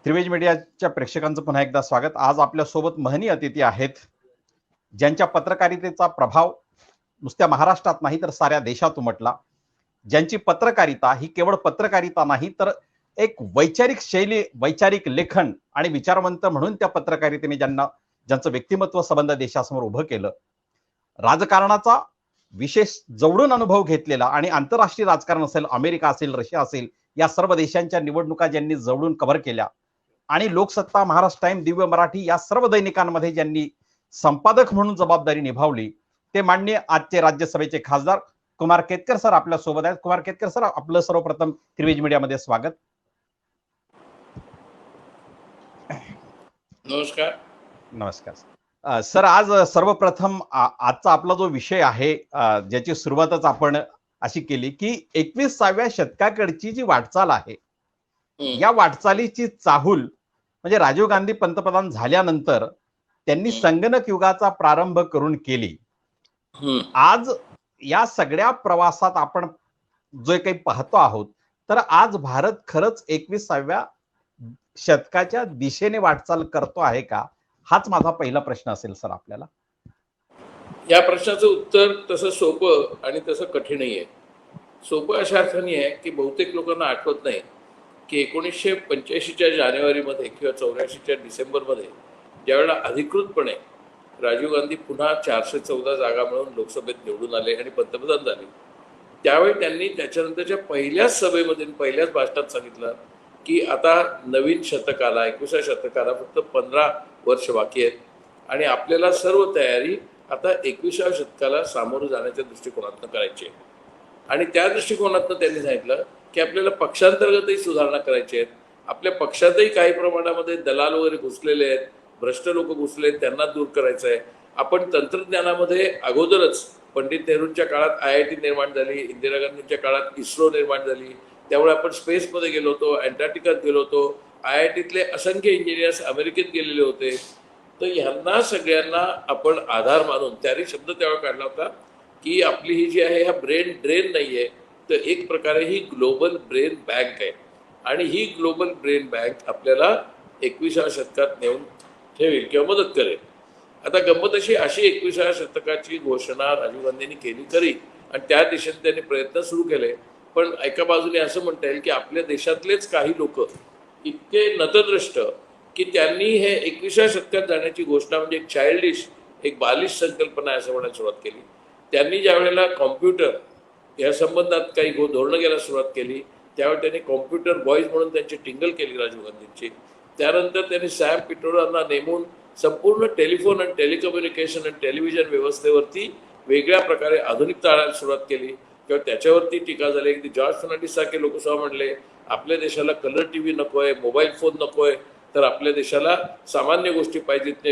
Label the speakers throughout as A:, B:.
A: त्रिवेज मीडियाच्या प्रेक्षकांचं पुन्हा एकदा स्वागत। आज आपल्यासोबत महनीय अतिथी आहेत, ज्यांच्या पत्रकारितेचा प्रभाव नुसत्या महाराष्ट्रात नाही तर साऱ्या देशात उमटला, ज्यांची पत्रकारिता ही केवळ पत्रकारिता नाही तर एक वैचारिक शैली, वैचारिक लेखन आणि विचारवंत म्हणून त्या पत्रकारितेने ज्यांचं व्यक्तिमत्व संबंध देशासमोर उभं केलं, राजकारणाचा विशेष जवळून अनुभव घेतलेला आणि आंतरराष्ट्रीय राजकारण असेल, अमेरिका असेल, रशिया असेल, या सर्व देशांच्या निवडणुका ज्यांनी जवळून कव्हर केल्या आणि लोकसत्ता, महाराष्ट्र टाइम, दिव्य मराठी या सर्व दैनिकांमध्ये ज्यांनी संपादक म्हणून जबाबदारी निभावली, ते माननीय आजचे राज्यसभेचे खासदार कुमार केतकर सर आपल्या सोबत आहेत। कुमार केतकर सर, आपलं सर्वप्रथम त्रिवेज मीडियामध्ये स्वागत।
B: नमस्कार।
A: नमस्कार सर। आज सर्वप्रथम आजचा आपला जो विषय आहे, ज्याची सुरुवातच आपण अशी केली की 21व्या शतकाकडची जी वाटचाल आहे, या वाटचालीची चाहूल म्हणजे राजीव गांधी पंतप्रधान झाल्यानंतर त्यांनी संगणक युगाचा प्रारंभ करून केली। आज या सगळ्या प्रवासात आपण जो काही पाहतो आहोत, तर आज भारत खरंच 21व्या शतकाच्या दिशेने वाटचाल करतो आहे का, हाच माझा पहिला प्रश्न असेल सर आपल्याला।
B: या प्रश्नाचं उत्तर तसं सोपं आणि तसं कठीणही आहे। सोपं अशा अर्थाने आहे की बहुतेक लोकांना आठवत नाही की 1985च्या जानेवारीमध्ये किंवा 84च्या डिसेंबरमध्ये ज्यावेळेला अधिकृतपणे राजीव गांधी पुन्हा 414 जागा मिळवून लोकसभेत निवडून आले आणि पंतप्रधान झाले, त्यावेळी त्यांनी त्याच्यानंतरच्या पहिल्याच सभेमध्ये पहिल्याच भाषणात सांगितलं की आता नवीन शतकाला, 21व्या शतकाला फक्त 15 वर्ष बाकी आहेत आणि आपल्याला सर्व तयारी आता 21व्या शतकाला सामोरं जाण्याच्या दृष्टिकोनातून करायची आहे। आणि त्या दृष्टिकोनातून त्यांनी सांगितलं की आपल्याला पक्षांतर्गतही सुधारणा करायची आहेत, आपल्या पक्षातही काही प्रमाणामध्ये दलाल वगैरे घुसलेले आहेत, भ्रष्ट लोक घुसले आहेत, त्यांना दूर करायचं आहे। आपण तंत्रज्ञानामध्ये अगोदरच पंडित नेहरूंच्या काळात IIT निर्माण झाली, इंदिरा गांधींच्या काळात इस्रो निर्माण झाली, त्यामुळे आपण स्पेसमध्ये गेलो होतो, अँटार्क्टिकात गेलो होतो, IITतले असंख्य इंजिनियर्स अमेरिकेत गेलेले होते। तर ह्यांना सगळ्यांना आपण आधार मानून त्याने शब्द तेव्हा काढला होता की आपली ही जी आहे हा ब्रेन ड्रेन नाही आहे, तर एक प्रकारे ही ग्लोबल ब्रेन बँक आहे आणि ही ग्लोबल ब्रेन बँक आपल्याला 21व्या शतकात नेऊन ठेवेल किंवा मदत करेल। आता गंमत अशी 21व्या शतकाची घोषणा राजीव गांधींनी केली खरी आणि त्या दिशेने त्यांनी प्रयत्न सुरू केले, पण एका बाजूने असं म्हणता येईल की आपल्या देशातलेच काही लोक इतके नतद्रष्ट की त्यांनी हे 21व्या शतकात जाण्याची घोषणा म्हणजे एक चाइल्डिश, एक बालिश संकल्पना आहे असं म्हणायला सुरुवात केली। त्यांनी ज्या वेळेला कॉम्प्युटर या संबंधात काही धोरणं घ्यायला सुरुवात केली, त्यावेळी त्यांनी कॉम्प्युटर बॉईज म्हणून त्यांची टिंगल केली राजीव गांधींची। त्यानंतर त्यांनी सॅम पिट्रोडांना नेमून संपूर्ण टेलिफोन आणि टेलिकम्युनिकेशन आणि टेलिव्हिजन व्यवस्थेवरती वेगळ्या प्रकारे आधुनिकता आणायला सुरुवात केली किंवा त्याच्यावरती टीका झाली। की जॉर्ज फर्नांडिस सारखे लोक सुद्धा म्हणले आपल्या देशाला कलर TV नकोय, मोबाईल फोन नकोय, तर आपल्या देशाला सामान्य गोष्टी पाहिजेत,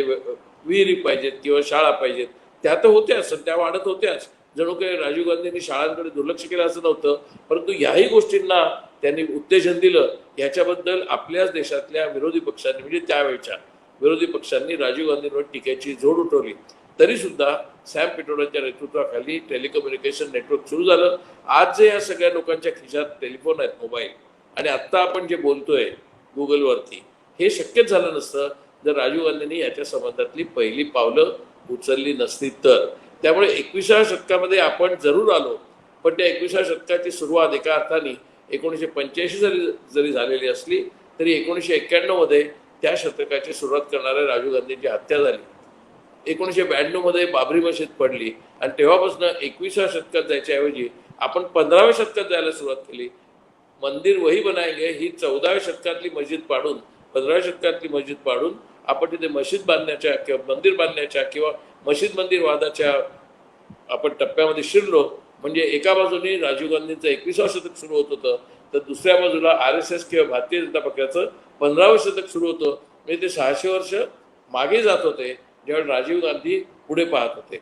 B: विहिरी पाहिजेत किंवा शाळा पाहिजेत। त्या तर होत्याच, त्या वाढत होत्याच, जणू काही राजीव गांधींनी शाळांकडे दुर्लक्ष केलं असं नव्हतं, परंतु याही गोष्टींना त्यांनी उत्तेजन दिलं। याच्याबद्दल आपल्याच देशातल्या विरोधी पक्षांनी म्हणजे त्यावेळच्या विरोधी पक्षांनी राजीव गांधींवर टीकेची झोड उठवली। तरी सुद्धा सॅम पिट्रोडांच्या नेतृत्वाखाली टेलिकम्युनिकेशन नेटवर्क सुरू झालं। आज जे या सगळ्या लोकांच्या खिशात टेलिफोन आहेत, मोबाईल, आणि आत्ता आपण जे बोलतोय गुगलवरती, हे शक्यच झालं नसतं जर राजीव गांधींनी याच्या संबंधातली पहिली पावलं उचलली नसती तर। त्यामुळे 21व्या शतकामध्ये आपण जरूर आलो, पण त्या 21व्या शतकाची सुरुवात एका अर्थाने 1985 जरी झालेली असली तरी 1991 मध्ये त्या शतकाची सुरुवात करणाऱ्या राजीव गांधींची हत्या झाली। 1992 मध्ये बाबरी मशीद पडली आणि तेव्हापासून 21व्या शतकात जायच्या ऐवजी आपण 15व्या शतकात जायला सुरुवात केली। मंदिर वही बनाएंगे ही 14व्या शतकातली मस्जिद पाडून, 15व्या शतकातली मस्जिद पाडून आपण तिथे मस्जिद बांधण्याच्या किंवा मंदिर बांधण्याच्या किंवा मस्जिद मंदिर वादाच्या आपण टप्प्यामध्ये शिरलो। म्हणजे एका बाजूने राजीव गांधींचं 21व्या शतक सुरू होत होतं, तर दुसऱ्या बाजूला RSS किंवा भारतीय जनता पक्षाचं 15वं शतक सुरू होतं। म्हणजे ते 600 वर्ष मागे जात होते जेव्हा राजीव गांधी पुढे पाहत होते,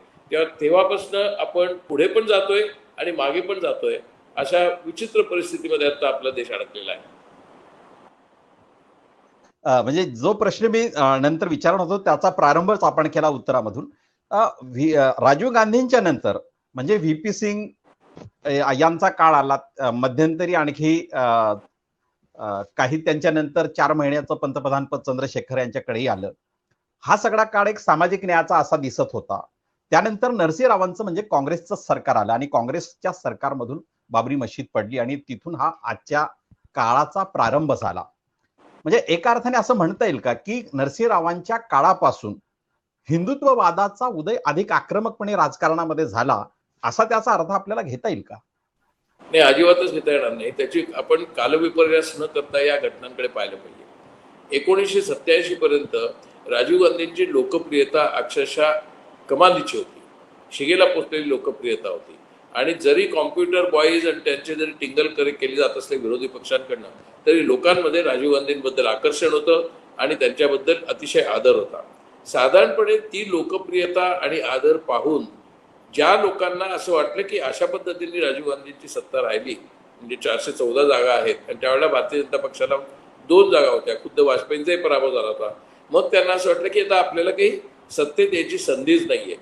B: तेव्हापासून आपण पुढे पण जातोय आणि मागे पण जातोय, अशा विचित्र परिस्थितीमध्ये आता आपला देश अडकलेला आहे।
A: म्हणजे जो प्रश्न मी नंतर विचारणार होतो त्याचा प्रारंभच आपण केला उत्तरामधून। राजीव गांधींच्या नंतर म्हणजे VP सिंग यांचा काळ आला, मध्यंतरी आणखी काही त्यांच्यानंतर 4 महिन्याचं पंतप्रधानपद चंद्रशेखर यांच्याकडेही आलं. हा सगळा काळ एक सामाजिक न्यायाचा असा दिसत होता. त्यानंतर नरसिंहरावांचं म्हणजे काँग्रेसचं सरकार आलं आणि काँग्रेसच्या सरकारमधून बाबरी मशीद पडली आणि तिथून हा आजच्या काळाचा प्रारंभ झाला. म्हणजे एका अर्थाने असं म्हणता येईल का की नरसिंहरावांच्या काळापासून हिंदुत्ववादाचा उदय अधिक आक्रमकपणे राजकारणामध्ये झाला, असा त्याचा अर्थ आपल्याला घेता येईल का?
B: नाही, अजिबातच घेता येणार नाही. त्याची आपण कालविपर्यास न करता या घटनांकडे पाहिलं पाहिजे. 1987 पर्यंत राजीव गांधींची लोकप्रियता अक्षरशः कमालीची होती, शिगेला पोचलेली लोकप्रियता होती. आणि जरी कॉम्प्युटर बॉईज आणि त्यांचे जरी टिंगल केली जात असले विरोधी पक्षांकडनं, तरी लोकांमध्ये राजीव गांधींबद्दल आकर्षण होतं आणि त्यांच्याबद्दल अतिशय आदर होता. साधारणपणे ती लोकप्रियता आणि आदर पाहून ज्या लोकांना असं वाटलं की अशा पद्धतीने राजीव गांधींची सत्ता राहिली, म्हणजे 414 जागा आहेत आणि त्यावेळेला भारतीय जनता पक्षाला 2 जागा होत्या, खुद्द वाजपेयींचाही पराभव झाला होता, मग त्यांना असं वाटलं की आता आपल्याला काही सत्तेत यायची संधीच नाहीये.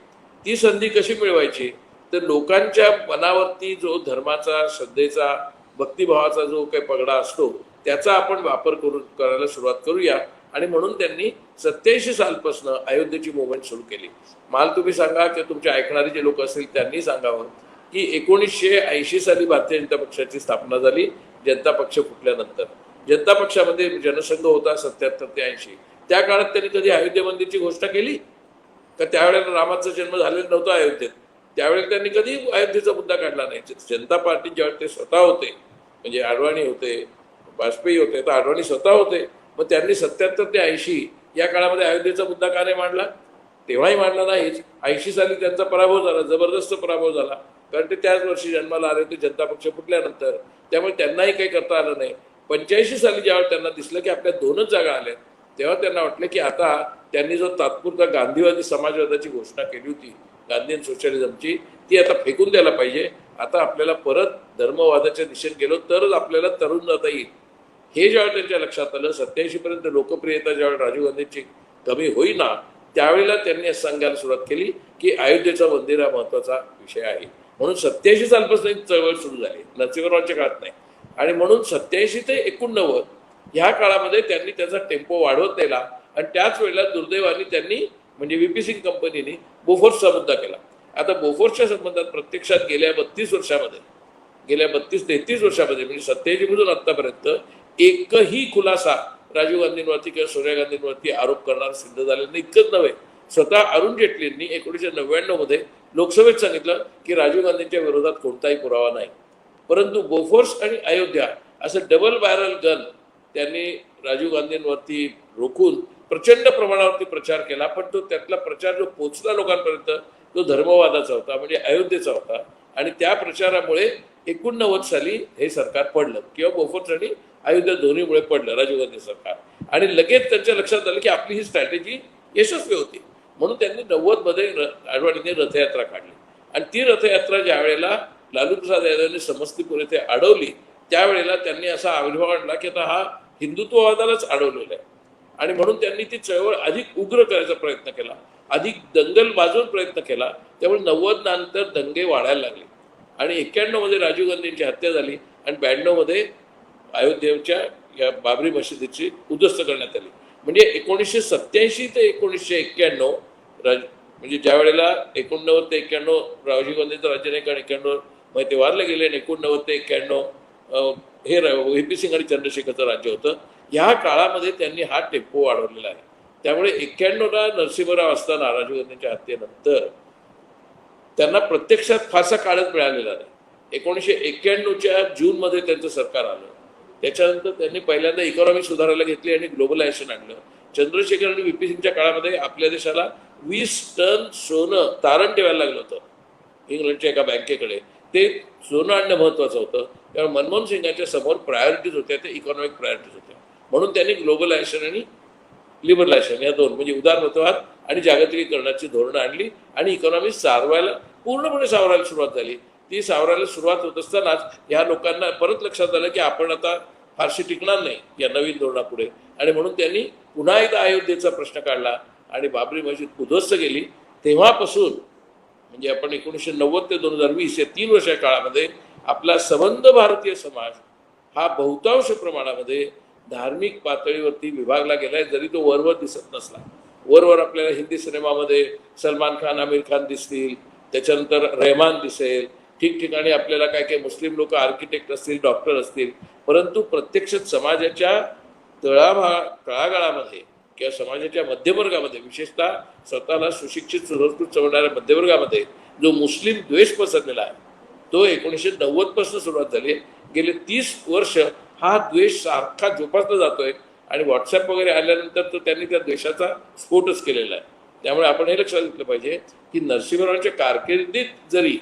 B: ती संधी कशी मिळवायची? तर लोकांच्या मनावरती जो धर्माचा, श्रद्धेचा, भक्तिभावाचा जो काही पगडा असतो त्याचा आपण वापर करायला सुरुवात करूया. आणि म्हणून त्यांनी 87 सालपासून अयोध्येची मुवमेंट सुरू केली. मला तुम्ही सांगा की तुमचे ऐकणारे जे लोक असतील त्यांनी सांगावं की 1980 साली भारतीय जनता पक्षाची स्थापना झाली. जनता पक्ष फुटल्यानंतर जनता पक्षामध्ये जनसंघ होता 77 ते 80. त्या काळात त्यांनी कधी अयोध्या मंदिरची घोषणा केली का? त्यावेळेला रामाचा जन्म झालेला नव्हता अयोध्येत. त्यावेळेला त्यांनी कधी अयोध्येचा मुद्दा काढला नाही. जनता पार्टी ज्यावेळेस ते स्वतः होते, म्हणजे आडवाणी होते, वाजपेयी होते, तर आडवाणी स्वतः होते, मग त्यांनी 77 ते 80 या काळामध्ये अयोध्येचा मुद्दा का नाही मांडला? तेव्हाही मांडला नाहीच. 80 साली त्यांचा पराभव झाला, जबरदस्त पराभव झाला, कारण ते त्याच वर्षी जन्माला आले होते जनता पक्ष फुटल्यानंतर. त्यामुळे त्यांनाही काही करता आलं नाही. 85 साली ज्यावेळेस त्यांना दिसलं की आपल्या 2च जागा आल्या, तेव्हा त्यांना वाटलं की आता त्यांनी जो तात्पुरता गांधीवादी समाजवादाची घोषणा केली होती, गांधीयन सोशलिझमची, ती आता फेकून द्यायला पाहिजे. आता आपल्याला परत धर्मवादाच्या दिशेने गेलो तरच आपल्याला तरुण जाता येईल. हे ज्यावेळेस त्यांच्या लक्षात आलं, 87 पर्यंत लोकप्रियता ज्यावेळेस राजीव गांधींची कमी होईना, त्यावेळेला त्यांनी असं सांगायला सुरुवात केली की अयोध्येचं मंदिर हा महत्वाचा विषय आहे. म्हणून 87 सालपासून चळवळ सुरू झाली, नरसिंहरावांच्या काळात नाही. आणि म्हणून 87 ते 89 ह्या काळामध्ये त्यांनी त्याचा टेम्पो वाढवत नेला. आणि त्याच वेळेला दुर्दैवाने त्यांनी म्हणजे व्हीपी सिंग कंपनीने बोफोर्सचा मुद्दा केला. आता बोफोर्सच्या संबंधात प्रत्यक्षात गेल्या 32 वर्षामध्ये, गेल्या 32-33 वर्षामध्ये, म्हणजे 87 पासून आतापर्यंत एकही खुलासा राजीव गांधींवरती किंवा सोनिया गांधींवरती आरोप करणार सिद्ध झाले नाही. इतकंच नव्हे, स्वतः अरुण जेटलींनी 1999 मध्ये लोकसभेत सांगितलं की राजीव गांधींच्या विरोधात कोणताही पुरावा नाही. परंतु बोफोर्स आणि अयोध्या असं डबल बॅरल गन त्यांनी राजीव गांधींवरती रोखून प्रचंड प्रमाणावरती प्रचार केला. पण तो त्यातला प्रचार जो पोचला लोकांपर्यंत तो धर्मवादाचा होता, म्हणजे अयोध्येचा होता. आणि त्या प्रचारामुळे 89 साली हे सरकार पडलं, किंवा बोफोर्स आणि अयोध्या दोन्हीमुळे पडलं राजीव गांधी सरकार. आणि लगेच त्यांच्या लक्षात आलं की आपली ही स्ट्रॅटेजी यशस्वी होती. म्हणून त्यांनी 90 मध्ये आडवाणीने रथयात्रा काढली. आणि ती रथयात्रा ज्या वेळेला लालू प्रसाद यादवने समस्तीपूर येथे अडवली, त्यावेळेला त्यांनी असा आविर्भाव आणला की आता हा हिंदुत्ववादालाच अडवलेला आहे. आणि म्हणून त्यांनी ती चळवळ अधिक उग्र करायचा प्रयत्न केला, अधिक दंगल बाजून प्रयत्न केला. त्यामुळे 90 नंतर दंगे वाढायला लागले. आणि 91 मध्ये राजीव गांधींची हत्या झाली आणि 92 मध्ये अयोध्येच्या या बाबरी मशिदीची उद्ध्वस्त करण्यात आली. म्हणजे 1987 ते 1991 म्हणजे ज्या वेळेला 89 ते 91 राजीव गांधींचं राज्य नाही, कारण 91 मध्ये ते वारले गेले आणि 89 ते 91 हे व्हीपी सिंग आणि चंद्रशेखरचं राज्य होतं. ह्या काळामध्ये त्यांनी हा टेम्पो वाढवलेला आहे. त्यामुळे 91ला नरसिंहराव असताना राजीव गांधींच्या हत्येनंतर त्यांना प्रत्यक्षात फारसा काळच मिळालेला नाही. 1991च्या जूनमध्ये त्यांचं सरकार आलं. त्याच्यानंतर त्यांनी पहिल्यांदा इकॉनॉमी सुधारायला घेतली आणि ग्लोबलायझेशन आणलं. चंद्रशेखर आणि व्हीपी सिंगच्या काळामध्ये आपल्या देशाला 20 टन सोनं तारण ठेवायला लागलं होतं इंग्लंडच्या एका बँकेकडे. ते सोनं आणणं महत्वाचं होतं. त्यामुळे मनमोहन सिंगांच्या समोर प्रायोरिटीज होत्या, ते इकॉनॉमिक प्रायोरिटीज होत्या. म्हणून त्यांनी ग्लोबलायझेशन आणि लिबरलायझेशन या दोन, म्हणजे उदारमतवाद आणि जागतिकीकरणाची धोरणं आणली आणि इकॉनॉमी पूर्णपणे सावरायला सुरुवात झाली. ती सावरायला सुरुवात होत असतानाच ह्या लोकांना परत लक्षात आलं की आपण आता फारशी टिकणार नाही या नवीन धोरणापुढे. आणि म्हणून त्यांनी पुन्हा एकदा अयोध्येचा प्रश्न काढला आणि बाबरी मशीद उद्ध्वस्त केली. तेव्हापासून म्हणजे आपण 1990 ते 2020 या 3 वर्षा काळामध्ये आपला संबंध भारतीय समाज हा बहुतांश प्रमाणामध्ये धार्मिक पातळीवरती विभागला गेलाय, जरी तो वरवर दिसत नसला. वरवर आपल्याला हिंदी सिनेमामध्ये सलमान खान, आमिर खान दिसतील, त्याच्यानंतर रहमान दिसेल, ठिकठिकाणी आपल्याला काय काय मुस्लिम लोक आर्किटेक्ट असतील, डॉक्टर असतील, परंतु प्रत्यक्षात समाजाच्या तळागाळामध्ये किंवा समाजाच्या मध्यवर्गामध्ये, विशेषतः स्वतःला सुशिक्षित सुसंस्कृत समजणाऱ्या मध्यवर्गामध्ये जो मुस्लिम द्वेष पसरलेला आहे, तो 1990 पासून सुरुवात झाली. गेले 30 वर्ष हा द्वेष सारखा जोपासला जातोय आणि व्हॉट्सअप वगैरे आल्यानंतर तर त्यांनी त्या द्वेषाचा स्फोटच केलेला आहे. त्यामुळे आपण हे लक्षात घेतलं पाहिजे की नरसिंहरावांच्या कारकिर्दीत जरी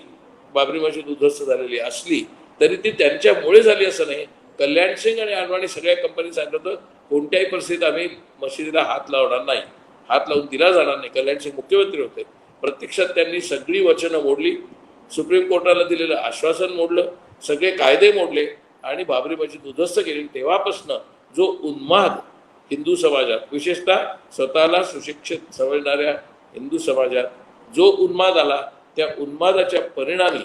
B: बाबरी मशीद उद्ध्वस्त झालेली असली तरी ती त्यांच्यामुळे झाली असं नाही. कल्याण सिंग आणि अडवाणी सगळ्या कंपनी सांगितलं होतं कोणत्याही परिस्थितीत आम्ही मशिदीला हात लावणार नाही, हात लावून दिला जाणार नाही. कल्याण सिंग मुख्यमंत्री होते. प्रत्यक्षात त्यांनी सगळी वचनं मोडली, सुप्रीम कोर्टाला दिलेलं आश्वासन मोडलं, सगळे कायदे मोडले आणि बाबरी मशीद उद्ध्वस्त केली. तेव्हापासून जो उन्माद हिंदू समाजात, विशेषतः स्वतःला सुशिक्षित समजणाऱ्या हिंदू समाजात जो उन्माद आला, त्या उन्मादाच्या परिणामी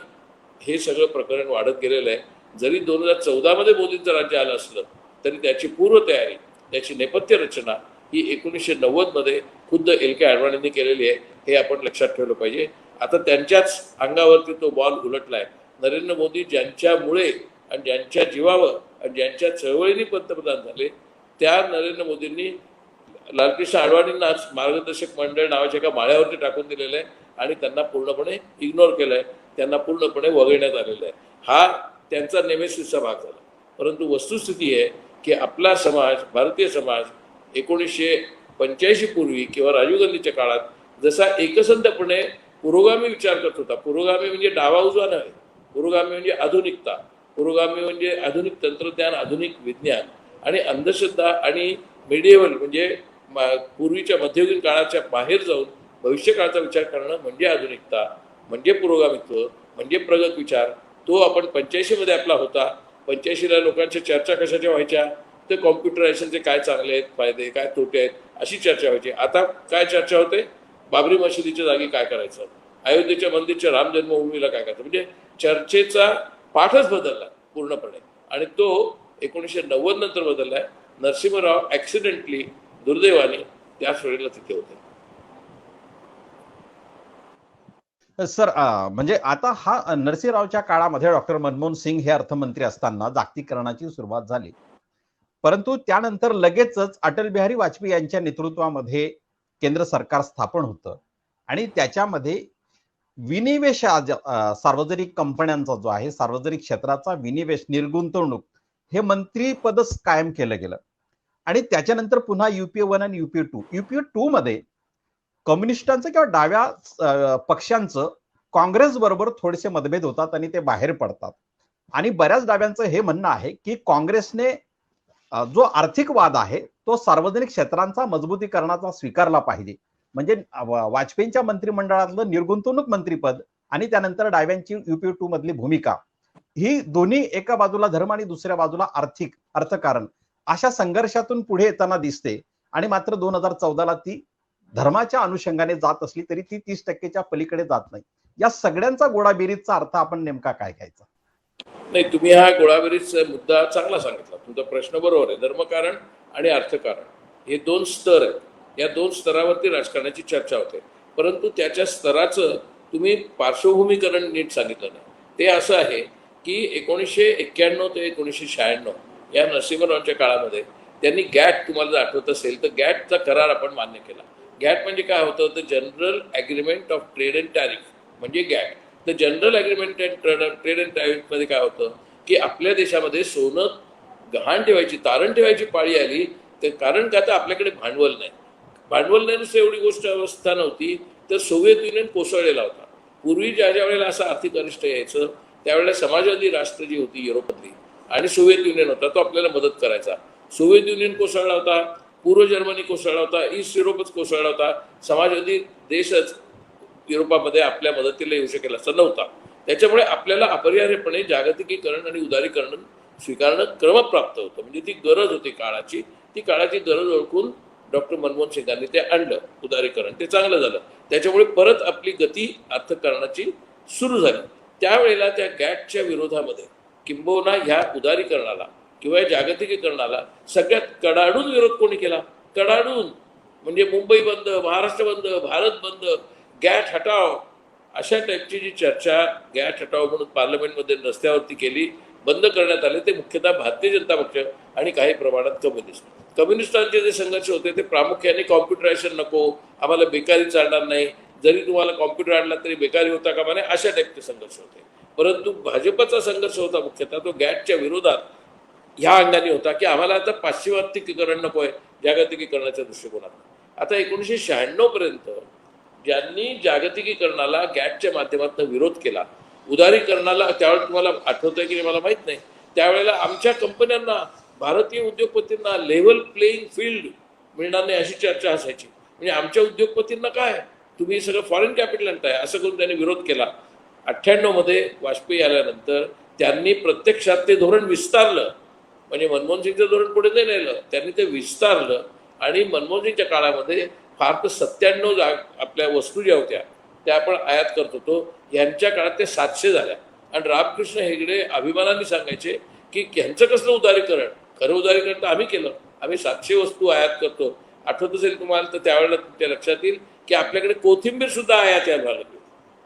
B: हे सगळं प्रकरण वाढत गेलेलं आहे. जरी 2014 मध्ये मोदींचं राज्य आलं असलं तरी त्याची पूर्वतयारी, त्याची नेपथ्य रचना ही 1990 मध्ये खुद्द LK अडवाणींनी केलेली आहे, हे आपण लक्षात ठेवलं पाहिजे. आता त्यांच्याच अंगावरती तो बॉल उलटलाय. नरेंद्र मोदी ज्यांच्यामुळे आणि ज्यांच्या जीवावर आणि ज्यांच्या चळवळीने पंतप्रधान झाले, त्या नरेंद्र मोदींनी लालकृष्ण अडवाणींना मार्गदर्शक मंडळ नावाच्या एका माळ्यावरती टाकून दिलेलं आहे आणि त्यांना पूर्णपणे इग्नोर केलंय, त्यांना पूर्णपणे वगळण्यात आलेलं आहे. हा त्यांचा नेमेसिसचा भाग झाला. परंतु वस्तुस्थिती आहे की आपला समाज, भारतीय समाज 1985 पूर्वी किंवा राजीव गांधीच्या काळात जसा एकसंधपणे पुरोगामी विचार करत होता, पुरोगामी म्हणजे डावा उजवा नव्हे, पुरोगामी म्हणजे आधुनिकता, पुरोगामी म्हणजे आधुनिक तंत्रज्ञान, आधुनिक विज्ञान आणि अंधश्रद्धा आणि मिडिएवल म्हणजे पूर्वीच्या मध्ययुगीन काळाच्या बाहेर जाऊन भविष्यकाळाचा विचार करणं म्हणजे आधुनिकता, म्हणजे पुरोगामित्व, म्हणजे प्रगत विचार. तो आपण 85 मध्ये आपला होता. 85ला लोकांच्या चर्चा कशाच्या व्हायच्या, तर कॉम्प्युटरायझेशनचे काय चांगले आहेत फायदे, काय तोटे आहेत, अशी चर्चा व्हायची. आता काय चर्चा होते, बाबरी मशिदीच्या जागी काय करायचं, अयोध्येच्या मंदिरच्या राम जन्मभूमीला काय करायचं. म्हणजे चर्चेचा पाठच बदलला पूर्णपणे आणि तो 1990 नंतर बदललाय. नरसिंहराव ऍक्सिडेंटली, दुर्दैवाने त्याच वेळेला तिथे होते.
A: सर, म्हणजे आता हा नरसिंहरावच्या काळामध्ये डॉक्टर मनमोहन सिंग हे अर्थमंत्री असताना जागतिकीकरणाची सुरुवात झाली. परंतु त्यानंतर लगेचच अटल बिहारी वाजपेयी यांच्या नेतृत्वामध्ये केंद्र सरकार स्थापन होतं आणि त्याच्यामध्ये विनिवेश, सार्वजनिक कंपन्यांचा जो आहे, सार्वजनिक क्षेत्राचा विनिवेश, निर्गुंतवणूक, हे मंत्रीपदच कायम केलं गेलं. आणि त्याच्यानंतर पुन्हा UPA 1 आणि UPA 2. UPA 2 मध्ये कम्युनिस्टांचं किंवा डाव्या पक्षांचं काँग्रेस बरोबर थोडेसे मतभेद होतात आणि ते बाहेर पडतात. आणि बऱ्याच डाव्यांचं हे म्हणणं आहे की काँग्रेसने जो आर्थिक वाद आहे तो सार्वजनिक क्षेत्रांचा मजबूतीकरणाचा स्वीकारला पाहिजे. म्हणजे वाजपेयींच्या मंत्रिमंडळातलं निर्गुंतवणूक मंत्रीपद आणि त्यानंतर डाव्यांची UPA 2 मधली भूमिका, ही दोन्ही एका बाजूला धर्म आणि दुसऱ्या बाजूला आर्थिक अर्थकारण अशा संघर्षातून पुढे येताना दिसते. आणि मात्र 2014ला ती धर्माच्या अनुषंगाने जात असली तरी ती 30% पलीकडे जात नाही. या सगळ्यांचा गोळाबेरीजचा अर्थ आपण नेमका काय घ्यायचा?
B: नाही, तुम्ही हा गोळाबेरीचा मुद्दा चांगला सांगितला. तुमचा प्रश्न बरोबर आहे. धर्मकारण आणि अर्थकारण हे 2 स्तर आहेत. या 2 स्तरावरती राजकारणाची चर्चा होते. परंतु त्याच्या स्तराचं तुम्ही पार्श्वभूमीकरण नीट सांगितलं नाही. ते असं आहे की 1991 ते 1996 या नरसिंहरावांच्या काळामध्ये त्यांनी गॅट, तुम्हाला जर आठवत असेल तर गॅटचा करार आपण मान्य केला. गॅट म्हणजे काय होतं, तर general agreement of trade and tariff म्हणजे गॅट. तर general agreement and trade and टॅरिफमध्ये काय होतं की आपल्या देशामध्ये सोनं गहाण ठेवायची, तारण ठेवायची पाळी आली. तर कारण का, तर आपल्याकडे भांडवल नाही. भांडवल नाही नुसतं एवढी गोष्ट अवस्था नव्हती, तर सोव्हिएत युनियन कोसळलेला होता. पूर्वी ज्या वेळेला असं आर्थिक अरिष्ट यायचं त्यावेळेला समाजवादी राष्ट्र जी होती युरोपातली आणि सोव्हिएत युनियन होता, तो आपल्याला मदत करायचा. सोव्हिएत युनियन कोसळला होता, पूर्व जर्मनी कोसळला होता, ईस्ट युरोपच कोसळला होता. समाजवादी देशच युरोपामध्ये आपल्या मदतीला येऊ शकेल असं नव्हता. त्याच्यामुळे आपल्याला अपरिहार्यपणे जागतिकीकरण आणि उदारीकरण स्वीकारणं क्रमप्राप्त होतं. म्हणजे ती गरज होती काळाची. ती काळाची गरज ओळखून डॉक्टर मनमोहन सिंगांनी ते आणलं उदारीकरण. ते चांगलं झालं. त्याच्यामुळे परत आपली गती अर्थकारणाची सुरू झाली. त्यावेळेला त्या गॅटच्या विरोधामध्ये किंबहुना ह्या उदारीकरणाला किंवा या जागतिकीकरणाला सगळ्यात कडाडून विरोध कोणी केला? कडाडून म्हणजे मुंबई बंद, महाराष्ट्र बंद, भारत बंद, गॅट हटाव, अशा टाईपची जी चर्चा गॅट हटाव म्हणून पार्लमेंटमध्ये रस्त्यावरती केली, बंद करण्यात आले, ते मुख्यतः भारतीय जनता पक्ष आणि काही प्रमाणात कम्युनिस्टांचे जे संघर्ष होते ते प्रामुख्याने कॉम्प्युटरायझेशन नको, आम्हाला बेकारी चालणार नाही, जरी तुम्हाला कॉम्प्युटर आणला तरी बेकारी होता कामा नये, अशा टाईपचे संघर्ष होते. परंतु भाजपचा संघर्ष होता मुख्यतः तो गॅटच्या विरोधात ह्या अंगाने होता की आम्हाला आता पाश्चिमात्यीकरण नको आहे जागतिकीकरणाच्या दृष्टिकोनात. आता 1996 पर्यंत ज्यांनी जागतिकीकरणाला गॅटच्या माध्यमातून विरोध केला, उदारीकरणाला, त्यावेळेला तुम्हाला आठवतंय की मला माहित नाही, त्यावेळेला आमच्या कंपन्यांना, भारतीय उद्योगपतींना लेव्हल प्लेईंग फील्ड मिळणार नाही अशी चर्चा असायची. म्हणजे आमच्या उद्योगपतींना काय, तुम्ही सगळं फॉरेन कॅपिटल आणताय असं करून त्यांनी विरोध केला. 98 मध्ये वाजपेयी आल्यानंतर त्यांनी प्रत्यक्षात ते धोरण विस्तारलं. म्हणजे मनमोहन सिंगचं धोरण पुढे नाही नेलं, त्यांनी ते विस्तारलं आणि मनमोहन सिंगच्या काळामध्ये फार तर 97 आपल्या वस्तू ज्या होत्या त्या आपण आयात करत होतो, यांच्या काळात ते 700 झाल्या. आणि रामकृष्ण हेगडे अभिमानाने सांगायचे की ह्यांचं कसलं उदारीकरण, खरं उदारीकरण तर आम्ही केलं, आम्ही 700 वस्तू आयात करतो. आठवत असेल तुम्हाला तर त्यावेळेला तुमच्या लक्षात येईल की आपल्याकडे कोथिंबीर सुद्धा आयात यायला लागली,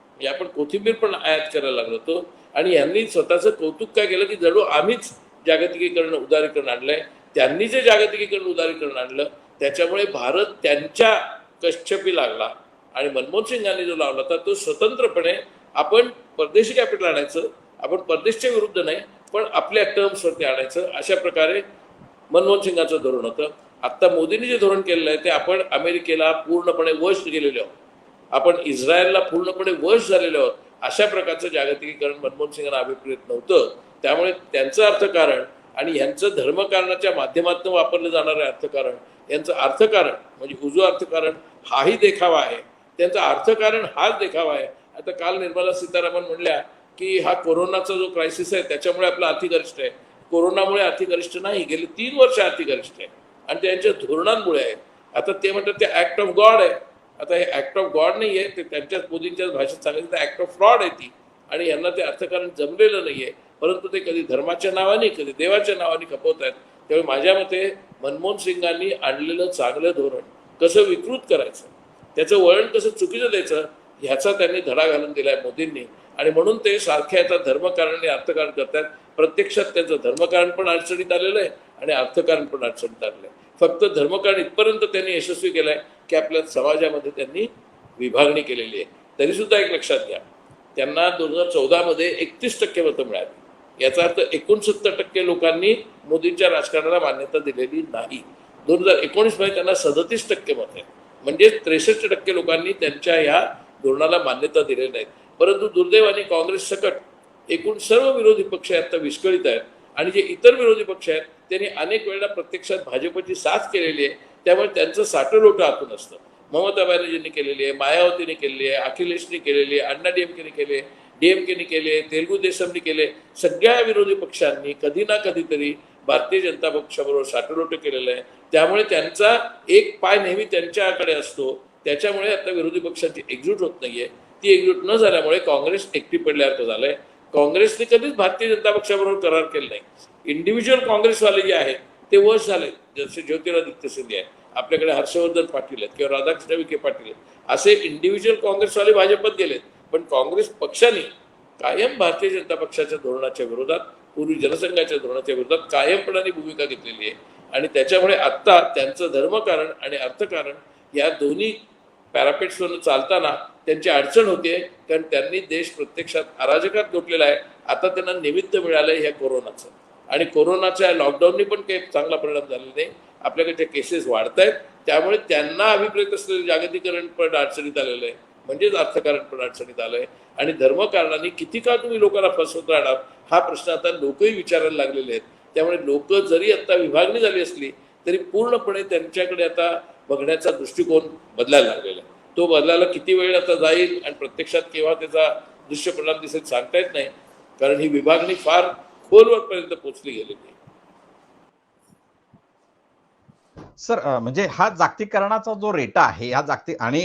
B: म्हणजे आपण कोथिंबीर पण आयात करायला लागलो होतो. आणि यांनी स्वतःचं कौतुक काय केलं की जणू आम्हीच जागतिकीकरण उदारीकरण आणलंय. त्यांनी जे जागतिकीकरण उदारीकरण आणलं त्याच्यामुळे भारत त्यांच्या कश्यपी लागला. आणि मनमोहन सिंगांनी जो लावला होता तो स्वतंत्रपणे आपण परदेशी कॅपिटल आणायचं, आपण परदेशच्या विरुद्ध नाही पण आपल्या टर्म्सवरती आणायचं, अशा प्रकारे मनमोहन सिंगांचं धोरण होतं. आत्ता मोदींनी जे धोरण केलेलं आहे ते आपण अमेरिकेला पूर्णपणे वश गेलेलो आहोत, आपण इस्रायलला पूर्णपणे वश झालेलो आहोत, अशा प्रकारचं जागतिकीकरण मनमोहन सिंगांना अभिप्रेत नव्हतं. त्यामुळे त्यांचं अर्थकारण आणि ह्यांचं धर्मकारणाच्या माध्यमातून वापरलं जाणारं अर्थकारण, यांचं अर्थकारण म्हणजे उजवं अर्थकारण हाही देखावा आहे, त्यांचं अर्थकारण हाच देखावा आहे. आता काल निर्मला सीतारामन म्हणल्या की हा कोरोनाचा जो क्रायसिस आहे त्याच्यामुळे आपलं आर्थिक अरिष्ट आहे. कोरोनामुळे आर्थिक अरिष्ट नाही, गेले 3 वर्ष आर्थिक अरिष्ट आहे आणि त्यांच्या धोरणांमुळे आहे. आता ते म्हणतात ते ऍक्ट ऑफ गॉड आहे. आता हे ऍक्ट ऑफ गॉड नाही आहे, ते त्यांच्याच मोदींच्याच भाषेत सांगायचं तर ऍक्ट ऑफ फ्रॉड आहे ती. आणि यांना ते अर्थकारण जमलेलं नाही आहे, परंतु ते कधी धर्माच्या नावाने कधी देवाच्या नावाने खपवत आहेत. त्यामुळे माझ्या मते मनमोहन सिंगांनी आणलेलं चांगलं धोरण कसं विकृत करायचं, त्याचं वळण कसं चुकीचं द्यायचं, ह्याचा त्यांनी धडा घालून दिलाय मोदींनी. आणि म्हणून ते सारखे आता धर्मकारण आणि अर्थकारण करतात. प्रत्यक्षात त्यांचं धर्मकारण पण अडचणीत आलेलं आहे आणि अर्थकारण पण अडचणीत आलेलं आहे. फक्त धर्मकारण इथपर्यंत त्यांनी यशस्वी केलंय की आपल्या समाजामध्ये त्यांनी विभागणी केलेली आहे. तरी सुद्धा एक लक्षात घ्या, त्यांना 2014 मध्ये 31% मतं मिळाली. याचा अर्थ 69% लोकांनी मोदींच्या राजकारणाला मान्यता दिलेली नाही. 2019 मध्ये त्यांना 37% मत आहे, म्हणजे 63% लोकांनी त्यांच्या ह्या धोरणाला मान्यता दिलेली नाही. परंतु दुर्दैवाने काँग्रेस सकट एकूण सर्व विरोधी पक्ष आता विस्कळीत आहेत आणि जे इतर विरोधी पक्ष आहेत त्यांनी अनेक वेळा प्रत्यक्षात भाजपची साथ केलेली आहे. त्यामुळे त्यांचं साठलोटं आतून असतं. ममता बॅनर्जींनी केलेली आहे, मायावतीने केलेली आहे, अखिलेशनी केलेली आहे, अण्णा डीएमकेने केले, डीएमकेने केले, तेलुगू देशमनी केले. सगळ्या विरोधी पक्षांनी कधी ना कधीतरी भारतीय जनता पक्षाबरोबर साठलोटं केलेलं आहे. त्यामुळे त्यांचा एक पाय नेहमी त्यांच्याकडे असतो. त्याच्यामुळे आता विरोधी पक्षांची एकजूट होत नाहीये. ती एकजूट न झाल्यामुळे काँग्रेस एकटी पडल्यासारखं झालंय. काँग्रेसने कधीच भारतीय जनता पक्षाबरोबर करार केला नाही. इंडिव्हिज्युअल काँग्रेसवाले जे आहेत ते वश झाले, जसे ज्योतिरादित्य सिंधिया आहे, आपल्याकडे हर्षवर्धन पाटील आहेत किंवा राधाकृष्ण विखे पाटील आहेत, असे इंडिव्हिज्युअल काँग्रेसवाले भाजपात गेलेत. पण काँग्रेस पक्षाने कायम भारतीय जनता पक्षाच्या धोरणाच्या विरोधात, पूर्वी जनसंघाच्या धोरणाच्या विरोधात कायमपणाने भूमिका घेतलेली आहे. आणि त्याच्यामुळे आत्ता त्यांचं धर्मकारण आणि अर्थकारण या दोन्ही पॅरापेट्सवरून चालताना त्यांची अडचण होते, कारण त्यांनी देश प्रत्यक्षात अराजकात लोटलेला आहे. आता त्यांना निमित्त मिळालं आहे ह्या कोरोनाचं, आणि कोरोनाच्या लॉकडाऊननी पण काही चांगला परिणाम झालेला नाही. आपल्याकडे केसेस वाढत आहेत, त्यामुळे त्यांना अभिप्रेत असलेलं जागतिकीकरण पण अडचणीत आलेलं आहे, म्हणजेच अर्थकारण पण अडचणीत आलंय. आणि धर्मकारणाने किती काळ तुम्ही लोकांना फसवत राहणार हा प्रश्न आता लोकही विचारायला लागलेले आहेत. त्यामुळे लोक जरी आता विभागणी झाली असली तरी पूर्णपणे त्यांच्याकडे आता बघण्याचा दृष्टिकोन बदलायला लागलेला आहे. तो बदलायला किती वेळ आता जाईल आणि प्रत्यक्षात केव्हा त्याचा दृश्य परिणाम दिसेल सांगता येत नाही, कारण ही विभागणी फार खोलवरपर्यंत पोहोचली गेलेली आहे.
A: सर, म्हणजे हा जागतिकीकरणाचा जो रेटा आहे, हा जागतिक आणि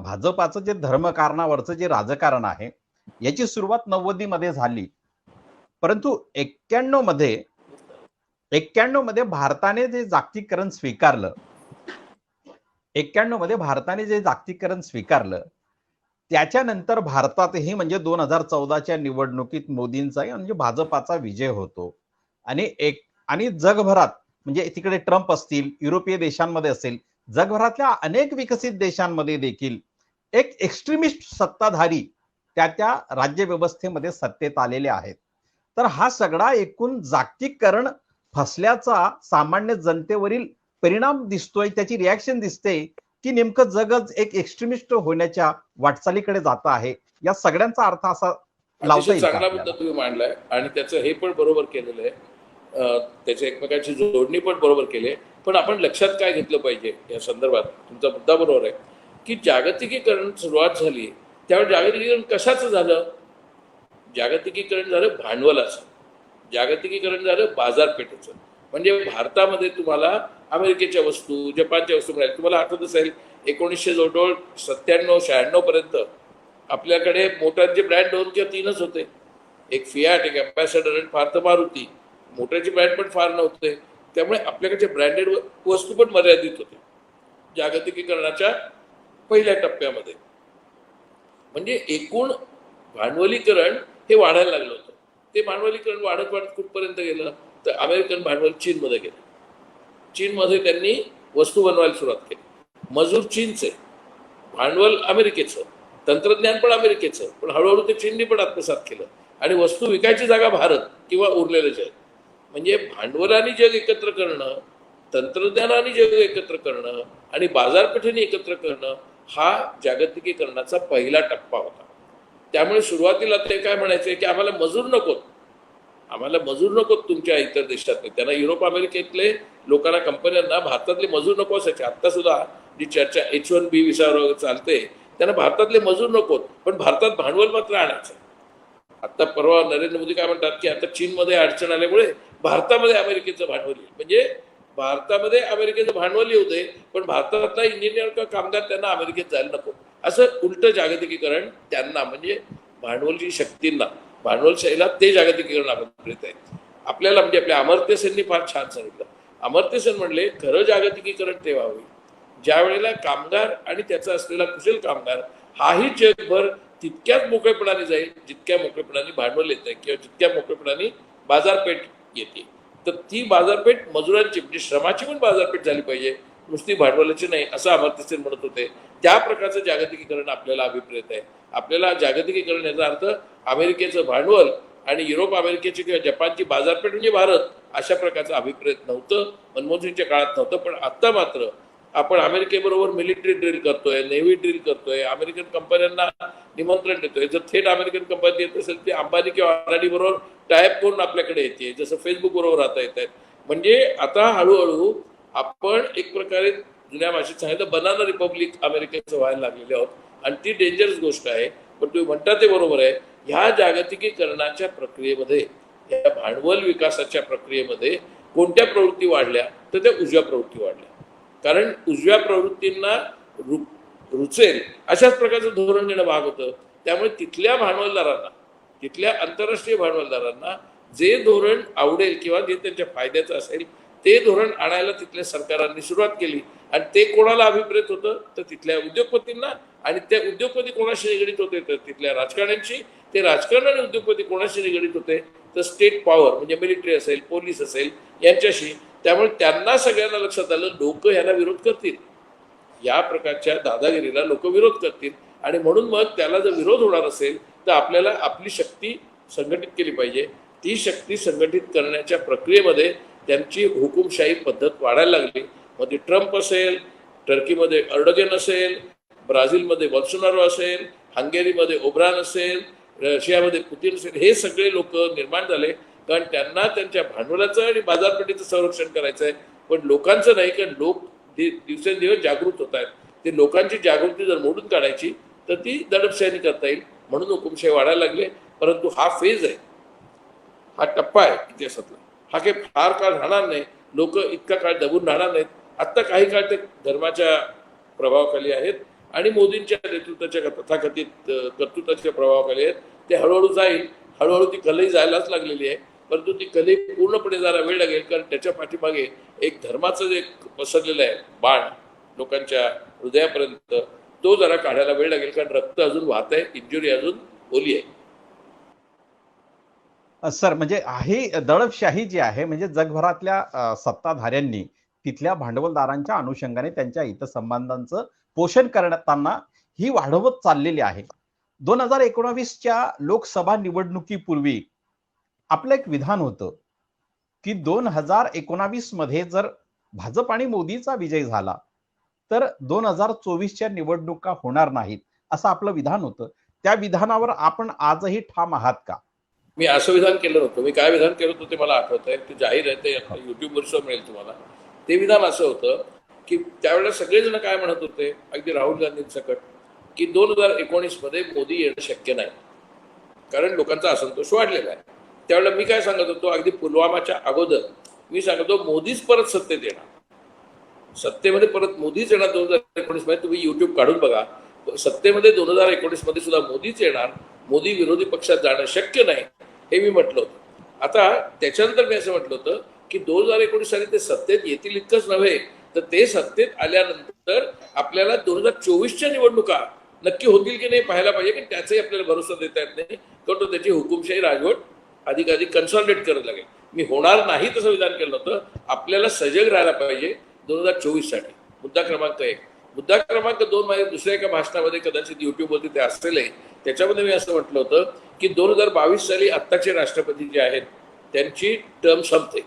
A: भाजपाचं जे धर्मकारणावरचं जे राजकारण आहे याची सुरुवात 90 मध्ये झाली, परंतु 91 मध्ये 91 मध्ये भारताने जे जागतिकीकरण स्वीकारलं, 91 मध्ये भारताने जे जागतिकीकरण स्वीकारलं त्याच्यानंतर भारतातही म्हणजे 2014च्या निवडणुकीत मोदींचा म्हणजे भाजपाचा विजय होतो आणि जगभरात म्हणजे तिकडे ट्रम्प असतील, युरोपीय देशांमध्ये असेल, जगभरातल्या अनेक विकसित देशांमध्ये देखील एक एक्स्ट्रीमिस्ट सत्ताधारी त्या राज्यव्यवस्थेमध्ये सत्तेत आलेले आहेत. तर हा सगळा एकूण जागतिकीकरण फसल्याचा सामान्य जनतेवरील परिणाम दिसतोय, त्याची रिॲक्शन दिसते की नेमकं जगच एक एक्स्ट्रीमिस्ट होण्याच्या वाटचालीकडे जात आहे. या सगळ्यांचा अर्थ असा लावता
B: अतिशय
A: येईल का
B: चांगला
A: आपल्याला?
B: मुद्दा तुम्ही मांडलाय आणि त्याचं हे पण बरोबर केलेलं आहे, त्याच्या एकमेकांची जोडणी पण बरोबर केली आहे. पण आपण लक्षात काय घेतलं पाहिजे या संदर्भात, तुमचा मुद्दा बरोबर आहे की जागतिकीकरण सुरुवात झाली त्यावेळी जागतिकीकरण कशाचं झालं? जागतिकीकरण झालं भांडवलाचं, जागतिकीकरण झालं बाजारपेठेचं. म्हणजे भारतामध्ये तुम्हाला अमेरिकेच्या वस्तू, जपानच्या वस्तू मिळाल्या. तुम्हाला आठवत असेल 1997-96 पर्यंत आपल्याकडे मोटारचे ब्रँड 2 किंवा 3च होते, एक फियाट, एक अँबॅसेडर आणि फार तर मारुती. मोटरचे ब्रँड पण फार नव्हते, त्यामुळे आपल्याकडचे ब्रँडेड वस्तू पण मर्यादित होते जागतिकीकरणाच्या पहिल्या टप्प्यामध्ये. म्हणजे एकूण भांडवलीकरण हे वाढायला लागलं होतं. ते भांडवलीकरण वाढत वाढत कुठपर्यंत गेलं तर अमेरिकन भांडवल चीनमध्ये गेलं. चीनमध्ये त्यांनी वस्तू बनवायला सुरुवात केली. मजूर चीनचे, भांडवल अमेरिकेचं, तंत्रज्ञान पण अमेरिकेचं, पण हळूहळू ते चीनने पण आत्मसात केलं आणि वस्तू विकायची जागा भारत किंवा उरलेलं जग. म्हणजे भांडवलाने जग एकत्र करणं, तंत्रज्ञानाने जग एकत्र करणं आणि बाजारपेठेने एकत्र करणं हा जागतिकीकरणाचा पहिला टप्पा होता. त्यामुळे सुरुवातीला ते काय म्हणायचे की आम्हाला मजूर नकोत, आम्हाला मजूर नकोत तुमच्या इतर देशातले. त्यांना युरोप अमेरिकेतले लोकांना, कंपन्यांना भारतातले मजूर नको असायचे. आत्ता सुद्धा जी चर्चा H1B विसावर चालते, त्यांना भारतातले मजूर नकोत, पण भारतात भांडवल मात्र आणायचं. आता परवा नरेंद्र मोदी काय म्हणतात की आता चीनमध्ये अडचण आल्यामुळे भारतामध्ये अमेरिकेचं भांडवल येईल. म्हणजे भारतामध्ये अमेरिकेचं भांडवल येऊ दे, पण भारतातला इंजिनियर किंवा कामगार त्यांना अमेरिकेत जायला नको, असं उलट जागतिकीकरण त्यांना, म्हणजे भांडवलची शक्तींना, भांडवलशाहीला ते जागतिकीकरण आमंत्रित आहेत. आपल्याला म्हणजे आपल्या अमर्त्य सेननी फार छान सांगितलं. अमर्त्य सेन म्हणले खरं जागतिकीकरण तेव्हा होईल ज्या वेळेला कामगार आणि त्याचा असलेला कुशल कामगार हाही जगभर तितक्याच मोकळेपणाने जाईल जितक्या मोकळेपणाने भांडवल येत आहे किंवा जितक्या मोकळेपणाने बाजारपेठ येते. तर ती बाजारपेठ मजुरांची म्हणजे श्रमाची पण बाजारपेठ झाली पाहिजे, नुसती भांडवलाची नाही, असं अमर्त्य सेन म्हणत होते. त्या प्रकारचं जागतिकीकरण आपल्याला अभिप्रेत आहे. आपल्याला जागतिकीकरण याचा अर्थ अमेरिकेचं भांडवल आणि युरोप अमेरिकेची किंवा जपानची बाजारपेठ म्हणजे भारत, अशा प्रकारचं अभिप्रेत नव्हतं, मनमोहन सिंगच्या काळात नव्हतं. पण आता मात्र आपण अमेरिकेबरोबर मिलिटरी ड्रिल करतोय, नेव्ही ड्रिल करतोय, अमेरिकन कंपन्यांना निमंत्रण देतोय. जर थेट अमेरिकन कंपनी येत असेल ते अंबानी किंवा अडानी बरोबर टायअप करून आपल्याकडे येते, जसं फेसबुक बरोबर आता येत आहेत. म्हणजे आता हळूहळू आपण एक प्रकारे जुन्या भाषेत सांगितलं बनाना रिपब्लिक अमेरिकेचं व्हायला लागलेले आहोत आणि ती डेंजरस गोष्ट आहे. पण तुम्ही म्हणता ते बरोबर आहे. ह्या जागतिकीकरणाच्या प्रक्रियेमध्ये, या भांडवल विकासाच्या प्रक्रियेमध्ये कोणत्या प्रवृत्ती वाढल्या तर त्या उजव्या प्रवृत्ती वाढल्या. कारण उजव्या प्रवृत्तींना रुचेल अशाच प्रकारचं धोरण देणं भाग होतं. त्यामुळे तिथल्या भांडवलदारांना, तिथल्या आंतरराष्ट्रीय भांडवलदारांना जे धोरण आवडेल किंवा जे त्यांच्या फायद्याचं असेल ते धोरण आणायला तिथल्या सरकारांनी सुरुवात केली. आणि ते कोणाला अभिप्रेत होतं तर तिथल्या उद्योगपतींना, आणि त्या उद्योगपती कोणाशी निगडीत होते तर तिथल्या राजकारण्यांशी. ते राजकारण आणि उद्योगपती कोणाशी निगडीत होते तर स्टेट पॉवर म्हणजे मिलिटरी असेल, पोलीस असेल यांच्याशी. त्यामुळे त्यांना सगळ्यांना लक्षात आलं लोक ह्याला विरोध करतील, या प्रकारच्या दादागिरीला लोक विरोध करतील, आणि म्हणून मग त्याला जर विरोध होणार असेल तर आपल्याला आपली शक्ती संघटित केली पाहिजे. ती शक्ती संघटित करण्याच्या प्रक्रियेमध्ये त्यांची हुकुमशाही पद्धत वाढायला लागली. मग ते ट्रम्प असेल, टर्कीमध्ये अर्डोगेन असेल, ब्राझीलमध्ये बॉल्सोनारो असेल, हंगेरीमध्ये ओब्रान असेल, रशियामध्ये पुतिन असेल, हे सगळे लोक निर्माण झाले कारण त्यांना त्यांच्या भांडवलाचं आणि बाजारपेठेचं संरक्षण करायचं आहे, पण लोकांचं नाही. कारण लोक दिवसेंदिवस जागृत होत आहेत. ते लोकांची जागृती जर मोडून काढायची तर ती दडपशाही करता येईल, म्हणून हुकुमशाही वाढायला लागले. परंतु हा फेज आहे, हा टप्पा आहे इतिहासातला, हा काही फार काळ राहणार नाही. लोक इतका काळ दबून राहणार नाहीत. आत्ता काही काळ ते धर्माच्या प्रभावाखाली आहेत आणि मोदींच्या नेतृत्वाच्या तथाकथित कर्तृत्वाच्या प्रभावाखाली आहेत. ते हळूहळू जाईल, हळूहळू ती कलही जायलाच लागलेली आहे. परंतु ती कधी पूर्णपणे जरा वेळ लागेल, कारण त्याच्या पाठीमागे एक धर्माचं जे पसरलेलं आहे बाण लोकांच्या हृदयापर्यंत, तो जरा काढायला वेळ लागेल, कारण रक्त अजून वाहत आहे, इंजुरी अजून ओली आहे.
A: सर म्हणजे ही दडपशाही जी आहे म्हणजे जगभरातल्या सत्ताधाऱ्यांनी तिथल्या भांडवलदारांच्या अनुषंगाने त्यांच्या हितसंबंधांचं पोषण करताना ही वाढवत चाललेली आहे. 2019च्या लोकसभा निवडणुकीपूर्वी आपलं एक विधान होतं की 2019 मध्ये जर भाजप आणि मोदीचा विजय झाला तर 2024च्या निवडणुका होणार नाहीत असं आपलं विधान होतं. त्या विधानावर आपण आजही ठाम आहात का?
B: मी असं विधान केलं नव्हतं. मी काय विधान केलं होतं ते मला आठवत आहे, ते जाहीर आहे, ते युट्यूबवर मिळेल तुम्हाला. ते विधान असं होतं की त्यावेळेला सगळेजण काय म्हणत होते, अगदी राहुल गांधींसकट, की 2019 मध्ये मोदी येणं शक्य नाही, कारण लोकांचा असंतोष वाढलेला आहे. त्यावेळेला मी काय सांगत होतो, अगदी पुलवामाच्या अगोदर मी सांगतो मोदीच परत सत्तेत येणार, सत्तेमध्ये परत मोदीच येणार 2019 मध्ये. तुम्ही युट्यूब काढून बघा, सत्तेमध्ये 2019 मध्ये सुद्धा मोदीच येणार, मोदी विरोधी पक्षात जाणं शक्य नाही, हे मी म्हटलं होतं. आता त्याच्यानंतर मी असं म्हटलं होतं की 2019 साली ते सत्तेत येतील इतकंच नव्हे, तर ते सत्तेत आल्यानंतर आपल्याला 2024च्या निवडणुका नक्की होतील की नाही पाहायला पाहिजे, की त्याचाही आपल्याला भरोसा देता येत नाही, कारण तो त्याची हुकुमशाही राजवट अधिकाधिक कन्सॉलिडेट करत लागेल. मी होणार नाही तसं विधान केलं होतं. आपल्याला सजग राहायला पाहिजे 2024 साठी. मुद्दा क्रमांक 1. मुद्दा क्रमांक 2 माझ्या दुसऱ्या एका भाषणामध्ये, कदाचित युट्यूबवरती ते असेल, त्याच्यामध्ये मी असं म्हटलं होतं की 2022 साली आत्ताचे राष्ट्रपती जे आहेत त्यांची टर्म संपते,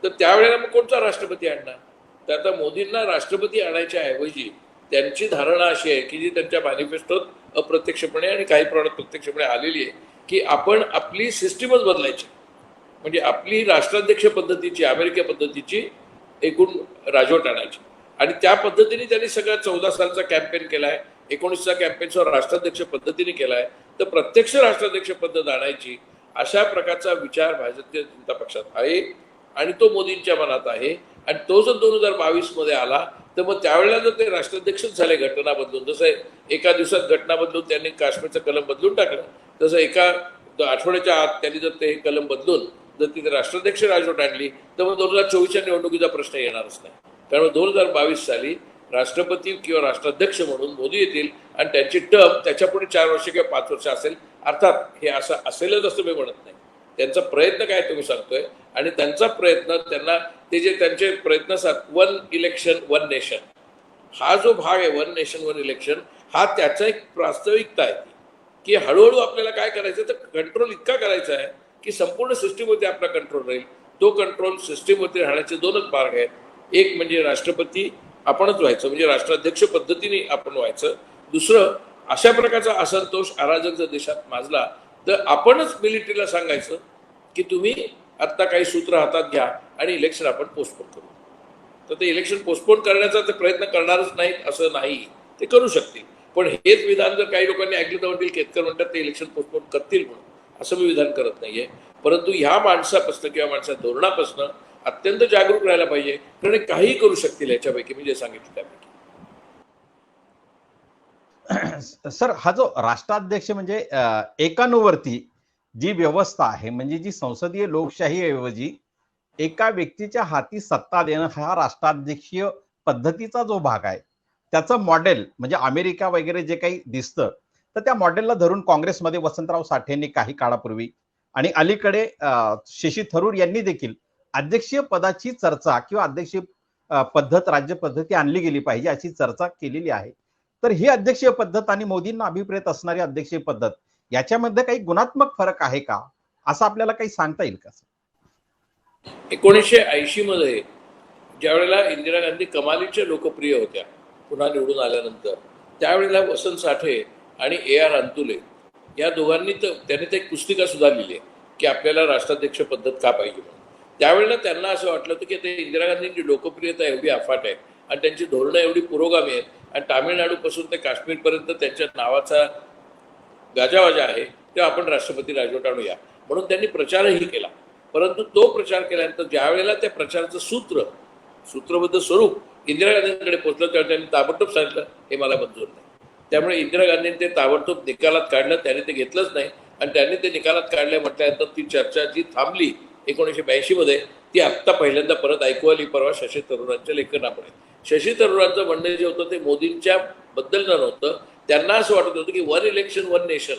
B: तर त्यावेळेला मग कोणता राष्ट्रपती आणणार? तर आता मोदींना राष्ट्रपती आणायच्या ऐवजी त्यांची धारणा अशी आहे की जी त्यांच्या मॅनिफेस्टोत अप्रत्यक्षपणे आणि काही प्रमाणात प्रत्यक्षपणे आलेली आहे, की आपण आपली सिस्टीमच बदलायची, म्हणजे आपली राष्ट्राध्यक्ष पद्धतीची, अमेरिका पद्धतीची एकूण राजवट आणायची. आणि त्या पद्धतीने त्यांनी सगळा 14 सालचा कॅम्पेन केलाय, 19चा कॅम्पेन राष्ट्राध्यक्ष पद्धतीने केलाय. तर प्रत्यक्ष राष्ट्राध्यक्ष पद्धत आणायची, अशा प्रकारचा विचार भारतीय जनता पक्षात आहे आणि तो मोदींच्या मनात आहे. आणि तो जर 2022 मध्ये आला तर मग त्यावेळेला जर ते राष्ट्राध्यक्षच झाले घटना बदलून, जसं एका दिवसात घटना बदलून त्यांनी काश्मीरचं कलम बदलून टाकलं, तसं एका आठवड्याच्या आत त्यांनी जर ते कलम बदलून जर तिथे राष्ट्राध्यक्ष राजवट आणली, तर मग 2024च्या निवडणुकीचा प्रश्न येणारच नाही. कारण 2022 साली राष्ट्रपती किंवा राष्ट्राध्यक्ष म्हणून मोदी येतील आणि त्यांची टर्म त्याच्यापुढे 4 वर्ष किंवा 5 वर्ष असेल. अर्थात हे असं असेलच असं मी म्हणत नाही, त्यांचा प्रयत्न काय तुम्ही सांगतोय, आणि त्यांचा प्रयत्न त्यांना ते जे त्यांचे प्रयत्न असतात, 1 इलेक्शन 1 नेशन, हा जो भाग आहे 1 नेशन 1 इलेक्शन, हा त्याचा एक प्रास्ताविकता आहे की हळूहळू आपल्याला काय करायचं, तर कंट्रोल इतका करायचा आहे की संपूर्ण सिस्टीमवरती आपला कंट्रोल राहील. तो कंट्रोल सिस्टीमवरती राहण्याचे 2च मार्ग आहेत. एक म्हणजे राष्ट्रपती आपणच व्हायचं, म्हणजे राष्ट्राध्यक्ष पद्धतीने आपण व्हायचं. दुसरं, अशा प्रकारचा असंतोष अराजक जर देशात माजला तर आपणच मिलिटरीला सांगायचं की तुम्ही आत्ता काही सूत्र हातात घ्या आणि इलेक्शन आपण पोस्टपोन करू. तर ते इलेक्शन पोस्टपोन करण्याचा ते प्रयत्न करणारच नाहीत असं नाही, ते करू शकतील. पण हेच विधान जर काही लोकांनी ऐकलं तर म्हणतील केतकर म्हणतात ते इलेक्शन पोस्टपोन करतील म्हणून. असं मी विधान करत नाहीये. परंतु ह्या माणसापासून किंवा माणसाच्या धोरणापासून अत्यंत जागरूक राहायला पाहिजे, कारण काही करू शकतील याच्यापैकी मी जे सांगितलं त्यापैकी.
A: सर, हा जो राष्ट्राध्यक्ष म्हणजे एकानुवर्ती जी व्यवस्था आहे, म्हणजे जी संसदीय लोकशाही ऐवजी एका व्यक्तीच्या हाती सत्ता देणं, हा राष्ट्राध्यक्षीय पद्धतीचा जो भाग आहे त्याचं मॉडेल म्हणजे अमेरिका वगैरे जे काही दिसतं, तर त्या मॉडेलला धरून काँग्रेसमध्ये वसंतराव साठेंनी काही काळापूर्वी आणि अलीकडे शशी थरूर यांनी देखील अध्यक्षीय पदाची चर्चा किंवा अध्यक्षीय पद्धत, राज्य पद्धती आणली गेली पाहिजे अशी चर्चा केलेली आहे. तर ही अध्यक्षीय पद्धत आणि मोदींना अभिप्रेत असणारी अध्यक्षीय पद्धत याच्यामध्ये काही गुणात्मक फरक आहे का, असं आपल्याला काही सांगता येईल का?
B: 1980 मध्ये ज्या वेळेला इंदिरा गांधी कमालीच्या लोकप्रिय होत्या पुन्हा निवडून आल्यानंतर, त्यावेळेला वसंत साठे आणि AR अंतुले या दोघांनी त्यांनी एक पुस्तिका सुद्धा लिहिली की आपल्याला राष्ट्राध्यक्ष पद्धत का पाहिजे म्हणून. त्यावेळेला त्यांना असं वाटलं होतं की ते इंदिरा गांधींची लोकप्रियता एवढी अफाट आहे आणि त्यांची धोरणं एवढी पुरोगामी आहेत आणि तामिळनाडूपासून ते काश्मीरपर्यंत त्यांच्या नावाचा गाजावाजा आहे, तेव्हा आपण राष्ट्रपती राजवट आणूया म्हणून त्यांनी प्रचारही केला. परंतु तो प्रचार केल्यानंतर ज्या वेळेला त्या प्रचाराचं सूत्रबद्ध स्वरूप इंदिरा गांधींकडे पोहोचलं, तेव्हा त्यांनी ताबडतोब सांगितलं हे मला मंजूर नाही. त्यामुळे इंदिरा गांधींनी ते ताबडतोब निकालात काढलं, त्यांनी ते घेतलंच नाही आणि त्यांनी ते निकालात काढले म्हटल्यानंतर ती चर्चा जी थांबली 1982 मध्ये ती आत्ता पहिल्यांदा परत ऐकू आली परवा शशी थरूरांच्या लेखनामुळे. शशी थरूरांचं म्हणणं जे होतं ते मोदींच्या बद्दल नव्हतं, त्यांना असं वाटत होतं की वन इलेक्शन वन नेशन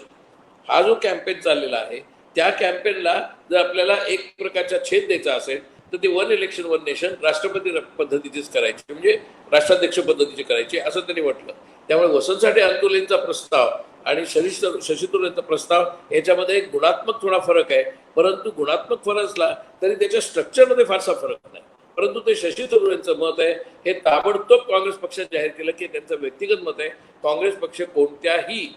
B: हा जो कॅम्पेन चाललेला आहे त्या कॅम्पेनला जर आपल्याला एक प्रकारचा छेद द्यायचा असेल तर ती वन इलेक्शन वन नेशन राष्ट्रपती पद्धतीचीच करायची, म्हणजे राष्ट्राध्यक्ष पद्धतीची करायची असं त्यांनी म्हटलं. त्यामुळे वसंत साठे आंदोलनाचा प्रस्ताव आणि शशी थरूर यांचा प्रस्ताव याच्यामध्ये एक गुणात्मक थोडा फरक आहे, परंतु गुणात्मक फरक असला तरी त्याच्या स्ट्रक्चरमध्ये फारसा फरक नाही. परंतु ते शशी थरूर यांचं मत आहे हे ताबडतोब काँग्रेस पक्षात जाहीर केलं की त्यांचं व्यक्तिगत मत आहे. काँग्रेस पक्ष कोणत्याही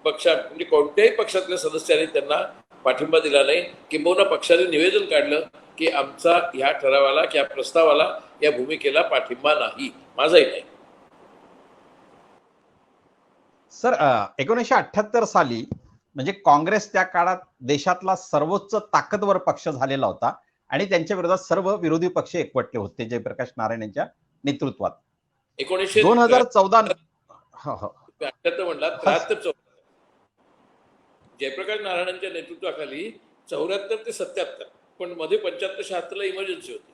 B: पक्षात म्हणजे कोणत्याही पक्षातल्या सदस्यांनी त्यांना पाठिंबा दिला नाही, किंबहुना पक्षाने निवेदन काढलं की आमचा ह्या ठरावाला या प्रस्तावाला या भूमिकेला पाठिंबा नाही, माझाही नाही.
A: सर 1978 साली म्हणजे काँग्रेस त्या काळात देशातला सर्वोच्च ताकदवर पक्ष झालेला होता आणि त्यांच्या विरोधात सर्व विरोधी पक्ष एकवटले होते जयप्रकाश नारायण यांच्या नेतृत्वात. 2014
B: म्हणला 73 जयप्रकाश नारायणांच्या नेतृत्वाखाली 74 ते 77, पण मध्ये 75-76 ला इमर्जन्सी होती.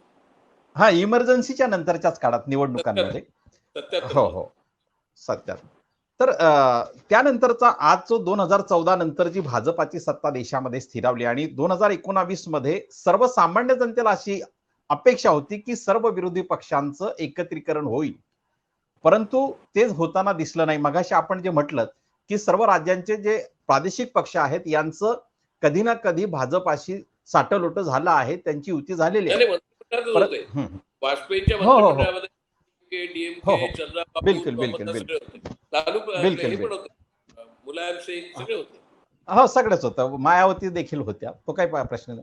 A: हा, इमर्जन्सीच्या नंतरच्याच काळात निवडणुकांमध्ये.
B: 77
A: हो हो 77. तर त्यानंतरचा आज जो 2014 नंतर जी भाजपाची सत्ता देशामध्ये स्थिरावली आणि 2019 मध्ये सर्वसामान्य जनतेला अशी अपेक्षा होती की सर्व विरोधी पक्षांचं एकत्रीकरण होईल, परंतु तेच होताना दिसलं नाही. मगाशी आपण जे म्हटलं की सर्व राज्यांचे जे प्रादेशिक पक्ष आहेत यांचं कधी ना कधी भाजपाशी साटलोट झालं आहे, त्यांची युती झालेली आहे.
B: वाजपेयीच्या मंत्रिमंडळामध्ये डीएमके, चंद्रबाबू,
A: बिलकुल बिलकुल
B: लालू मुलायम सिंग सगळे होते.
A: हो, सगळंच होतं, मायावती देखील होत्या, तो काही प्रश्न नाही.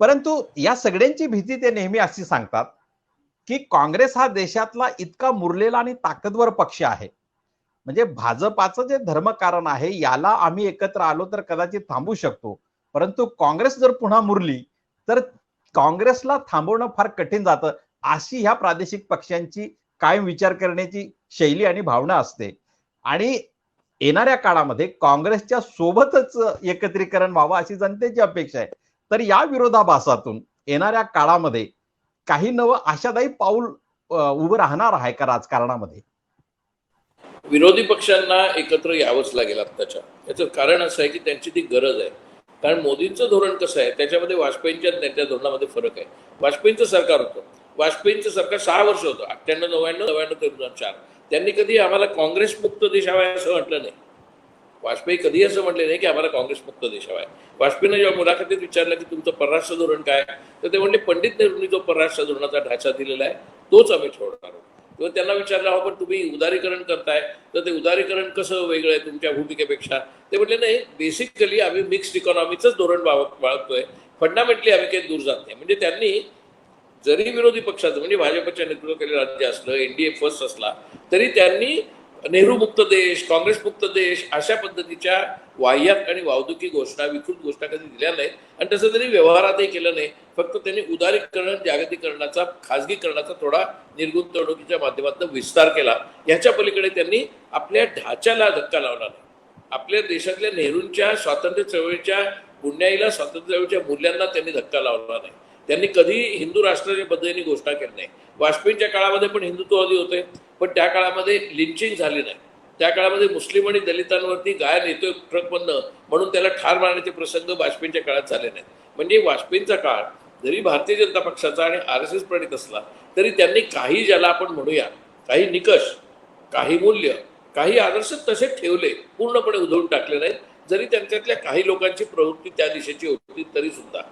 A: परंतु या सगळ्यांची भीती ते नेहमी अशी सांगतात की काँग्रेस हा देशातला इतका मुरलेला आणि ताकदवर पक्ष आहे, म्हणजे भाजपाचं जे धर्मकारण आहे याला आम्ही एकत्र आलो तर कदाचित थांबू शकतो, परंतु काँग्रेस जर पुन्हा मुरली तर काँग्रेसला थांबवणं फार कठीण जातं, अशी ह्या प्रादेशिक पक्षांची कायम विचार करण्याची शैली आणि भावना असते. आणि येणाऱ्या काळामध्ये काँग्रेसच्या सोबतच एकत्रीकरण व्हावं अशी जनतेची अपेक्षा आहे. तर या विरोधाभासातून येणाऱ्या काळामध्ये काही नवं आशादायी पाऊल उभं राहणार आहे का राजकारणामध्ये?
B: विरोधी पक्षांना एकत्र यावंच लागेल आत्ताच्या. याचं कारण असं आहे की त्यांची ती गरज आहे. कारण मोदींचं धोरण कसं आहे त्याच्यामध्ये वाजपेयींच्या त्यांच्या धोरणामध्ये फरक आहे. वाजपेयींचं सरकार होतं, वाजपेयींचं सरकार 6 वर्ष होतं, 98, 99, 99 ते 2004. त्यांनी कधी आम्हाला काँग्रेस मुक्त देश हवा आहे असं म्हटलं नाही. वाजपेयी कधी असं म्हटले नाही की आम्हाला काँग्रेस मुक्त देश हवा आहे. वाजपेयीने जेव्हा मुलाखतीत विचारलं की तुमचं परराष्ट्र धोरण काय, तर ते म्हणले पंडित नेहरूंनी जो परराष्ट्र धोरणाचा ढाचा दिलेला आहे तोच आम्ही ठेवणार आहोत. तेव्हा त्यांना विचारलं हो पण तुम्ही उदारीकरण करताय तर ते उदारीकरण कसं वेगळं आहे तुमच्या भूमिकेपेक्षा, ते म्हटले नाही, बेसिकली आम्ही मिक्स्ड इकॉनॉमीचंच धोरण बाळगतोय, फंडामेंटली आम्ही काही दूर जात नाही. म्हणजे त्यांनी जरी विरोधी पक्षाचं म्हणजे भाजपच्या नेतृत्वाखाली राज्य असलं, एनडीए फर्स्ट असला, तरी त्यांनी नेहरू मुक्त देश, काँग्रेस मुक्त देश अशा पद्धतीच्या वाह्यात आणि वावदुकी घोषणा, विकृत घोषणा कधी दिल्या नाहीत आणि तसं तरी व्यवहारातही केलं नाही. फक्त त्यांनी उदारीकरण, जागतिकीकरणाचा, खाजगीकरणाचा थोडा निर्गुंतवणुकीच्या माध्यमातून विस्तार केला. याच्या पलीकडे त्यांनी आपल्या ढाच्याला धक्का लावला नाही. आपल्या देशातल्या नेहरूंच्या स्वातंत्र्य चळवळीच्या पुण्याईला, स्वातंत्र्य चळवळीच्या मूल्यांना त्यांनी धक्का लावला नाही. त्यांनी कधी हिंदू राष्ट्राच्या पद्धतीने घोषणा केली नाही. वाजपेयींच्या काळामध्ये पण हिंदुत्ववादी होते, पण त्या काळामध्ये लिंचिंग झाली नाही. त्या काळामध्ये मुस्लिम आणि दलितांवरती गाय नेतोय ट्रकमधनं म्हणून त्याला ठार मारण्याचे प्रसंग वाजपेयींच्या काळात झाले नाहीत. म्हणजे वाजपेयींचा काळ जरी भारतीय जनता पक्षाचा आणि RSS प्रणित असला तरी त्यांनी काही, ज्याला आपण म्हणूया काही निकष, काही मूल्य, काही आदर्श तसेच ठेवले, पूर्णपणे उधळून टाकले नाहीत. जरी त्यांच्यातल्या काही लोकांची प्रवृत्ती त्या दिशेची होती तरी सुद्धा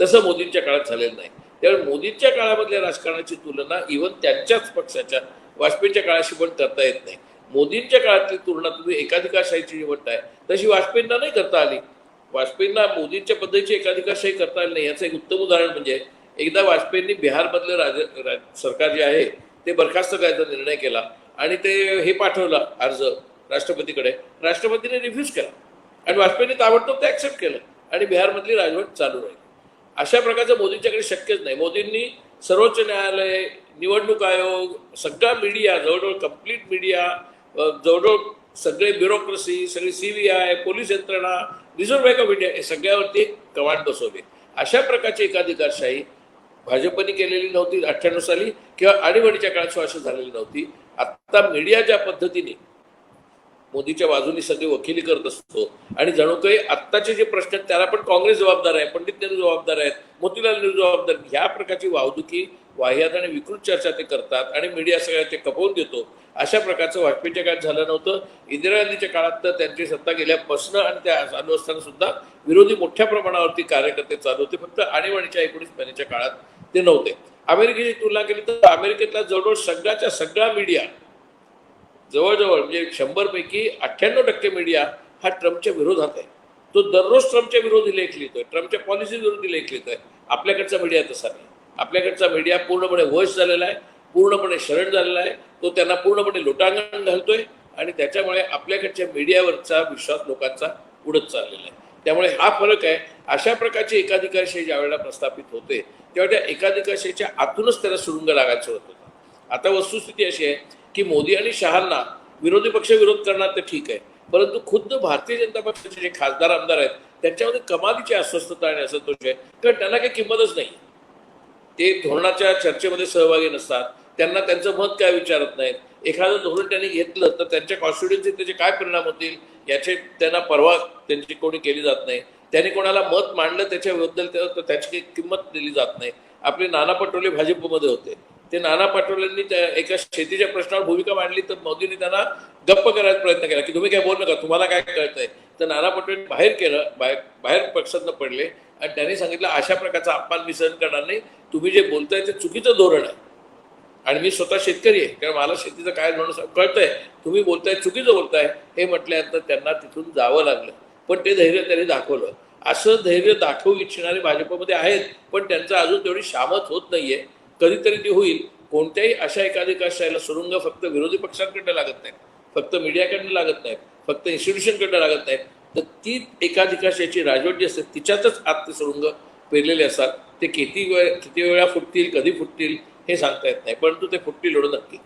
B: तसं मोदींच्या काळात झालेलं नाही. त्यामुळे मोदींच्या काळामधल्या राजकारणाची तुलना इव्हन त्यांच्याच पक्षाच्या वाजपेयींच्या काळाशी पण करता येत नाही. मोदींच्या काळातली तुलना तुम्ही एकाधिकारशाहीची जी म्हणताय तशी वाजपेयींना नाही करता आली. वाजपेयींना मोदींच्या पद्धतीची एकाधिकारशाही करता आली नाही. याचं एक उत्तम उदाहरण म्हणजे एकदा वाजपेयींनी बिहारमधलं सरकार जे आहे ते बरखास्त करायचा निर्णय केला आणि ते हे पाठवलं अर्ज राष्ट्रपतीकडे, राष्ट्रपतीने रिफ्यूज केला आणि वाजपेयींनी ताबडतोब ते ऍक्सेप्ट केलं आणि बिहारमधली राजवट चालू राहिली. अशा प्रकारचं मोदींच्याकडे शक्यच नाही. मोदींनी सर्वोच्च न्यायालय, निवडणूक आयोग, सगळा मीडिया, जवळजवळ कंप्लीट मीडिया, जवळजवळ सगळे ब्युरोक्रेसी, सगळी CBI, पोलीस यंत्रणा रिझर्व्ह बँक ऑफ इंडिया हे सगळ्यावरती कमांड बसवले. अशा प्रकारची एकाधिकारशाही भाजपने केलेली नव्हती 98 साली किंवा आणीबाणीच्या काळात सुद्धा झालेली नव्हती. आता मीडिया ज्या पद्धतीने मोदीच्या बाजूने सगळे वकिली करत असतो आणि जणू काही आत्ताचे जे प्रश्न आहेत त्याला पण काँग्रेस जबाबदार आहे, पंडित नेहरू जबाबदार आहेत, मोतीलाल नेहरू जबाबदार, ह्या प्रकारची वाहतुकी वाह्यात आणि विकृत चर्चा ते करतात आणि मीडिया सगळ्या ते खपवून देतो. अशा प्रकारचं वाजपेयीच्या काळात झालं नव्हतं. इंदिरा गांधीच्या काळात तर त्यांची सत्ता गेल्यापासून आणि त्या चालू असताना सुद्धा विरोधी मोठ्या प्रमाणावरती कार्यकर्ते चालू होते. फक्त आणीबाणीच्या 19 महिन्याच्या काळात ते नव्हते. अमेरिकेची तुलना केली तर अमेरिकेतला जवळजवळ सगळ्याच्या सगळा मीडिया, जवळजवळ म्हणजे 100 पैकी 98% मीडिया हा ट्रम्पच्या विरोधात आहे. तो दररोज ट्रम्पच्या विरोधी लेख लिहितोय, ट्रम्पच्या पॉलिसी विरोधी लेख लिहितोय. आपल्याकडचा मीडिया तसा नाही. आपल्याकडचा मीडिया पूर्णपणे वश झालेला आहे, पूर्णपणे शरण झालेला आहे. तो त्यांना पूर्णपणे लोटांगण घालतोय आणि त्याच्यामुळे आपल्याकडच्या मीडियावरचा विश्वास लोकांचा उडत चाललेला आहे. त्यामुळे हा फरक आहे. अशा प्रकारची एकाधिकारशाही ज्या वेळेला प्रस्थापित होते तेव्हा त्या एकाधिकारशाहीच्या आतूनच त्याला सुरुंग लागायला सुरुवात होतं. आता वस्तुस्थिती अशी आहे की मोदी आणि शहांना विरोधी पक्ष विरोध करणार तर ठीक आहे, परंतु खुद्द भारतीय जनता पक्षाचे जे खासदार आमदार आहेत त्यांच्यामध्ये कमालीची अस्वस्थता आणि असंतोष आहे. कारण त्यांना काही किंमतच नाही. ते धोरणाच्या चर्चेमध्ये सहभागी नसतात. त्यांना त्यांचं मत काय विचारत नाहीत. एखादं धोरण त्यांनी घेतलं तर त्यांच्या कॉन्स्टिट्युएन्सीत त्याचे काय परिणाम होतील याचे त्यांना परवा त्यांची कोणी केली जात नाही. त्यांनी कोणाला मत मांडलं त्याच्याबद्दल तर त्याची काही किंमत दिली जात नाही. आपले नाना पटोले भाजपमध्ये होते. ते नाना पटोलेंनी त्या एका शेतीच्या प्रश्नावर भूमिका मांडली तर मोदींनी त्यांना गप्प करायचा प्रयत्न केला की तुम्ही काय बोल नका, तुम्हाला काय कळतंय. तर नाना पटोले बाहेर केलं, बाहेर पक्षातनं पडले आणि त्यांनी सांगितलं अशा प्रकारचा अपमान मी सहन करणार नाही. तुम्ही जे बोलताय ते चुकीचं धोरण आहे आणि मी स्वतः शेतकरी आहे कारण मला शेतीचं काय म्हणून कळतंय. तुम्ही बोलताय चुकीचं बोलताय हे म्हटल्यानंतर त्यांना तिथून जावं लागलं. पण ते धैर्य त्यांनी दाखवलं. असं धैर्य दाखवू इच्छिणारे भाजपमध्ये आहेत, पण त्यांचं अजून तेवढी शामत होत नाहीये. कधीतरी ती होईल. कोणत्याही अशा एकाधिकारशाहीला सुरुंग फक्त विरोधी पक्षांकडनं लागत नाहीत, फक्त मीडियाकडनं लागत नाहीत, फक्त इन्स्टिट्यूशनकडनं लागत नाहीत. तर ती एकाधिकारशाहीची राजवट जी असते तिच्यातच आत ते सुरुंग पेरलेले असतात. ते किती वेळा फुटतील, कधी फुटतील हे सांगता येत नाही, परंतु ते फुटतील एवढं नक्की.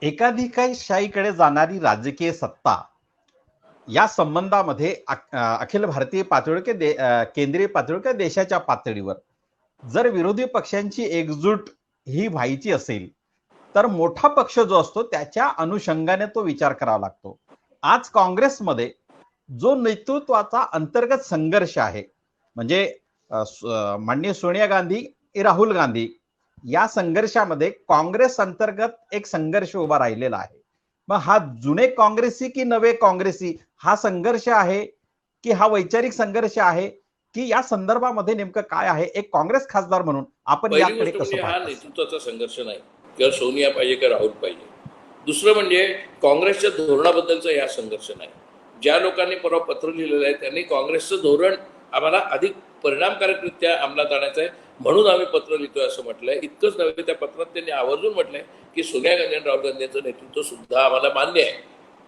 A: एकाधिकारशाहीकडे जाणारी राजकीय सत्ता या संबंधामध्ये अखिल भारतीय पातळीवर केंद्रीय पातळीवर देशाच्या पातळीवर जर विरोधी पक्षांची एकजूट ही व्हायची असेल तर मोठा पक्ष जो असतो त्याच्या अनुषंगाने तो विचार करावा लागतो. आज काँग्रेसमध्ये जो नेतृत्वाचा अंतर्गत संघर्ष आहे म्हणजे माननीय सोनिया गांधी राहुल गांधी या संघर्षामध्ये काँग्रेस अंतर्गत एक संघर्ष उभा राहिलेला आहे. मग हा जुने काँग्रेसी की नवे काँग्रेसी हा संघर्ष आहे की हा वैचारिक संघर्ष आहे की या संदर्भामध्ये नेमकं काय आहे एक काँग्रेस खासदार म्हणून आपण याकडे कसं
B: हा
A: पाहता?
B: नेतृत्वाचा संघर्ष नाही किंवा सोनिया पाहिजे का राहुल पाहिजे. दुसरं म्हणजे काँग्रेसच्या धोरणाबद्दलचा हा संघर्ष नाही. ज्या लोकांनी परवा पत्र लिहिलेलं आहे त्यांनी काँग्रेसचं धोरण आम्हाला अधिक परिणामकारकरित्या अंमलात आणायचं आहे म्हणून आम्ही पत्र लिहितोय असं म्हटलंय. इतकंच नव्हे, त्या पत्रात त्यांनी आवर्जून म्हटलंय की सोनिया गांधी आणि राहुल गांधी यांचं नेतृत्व सुद्धा आम्हाला मान्य आहे,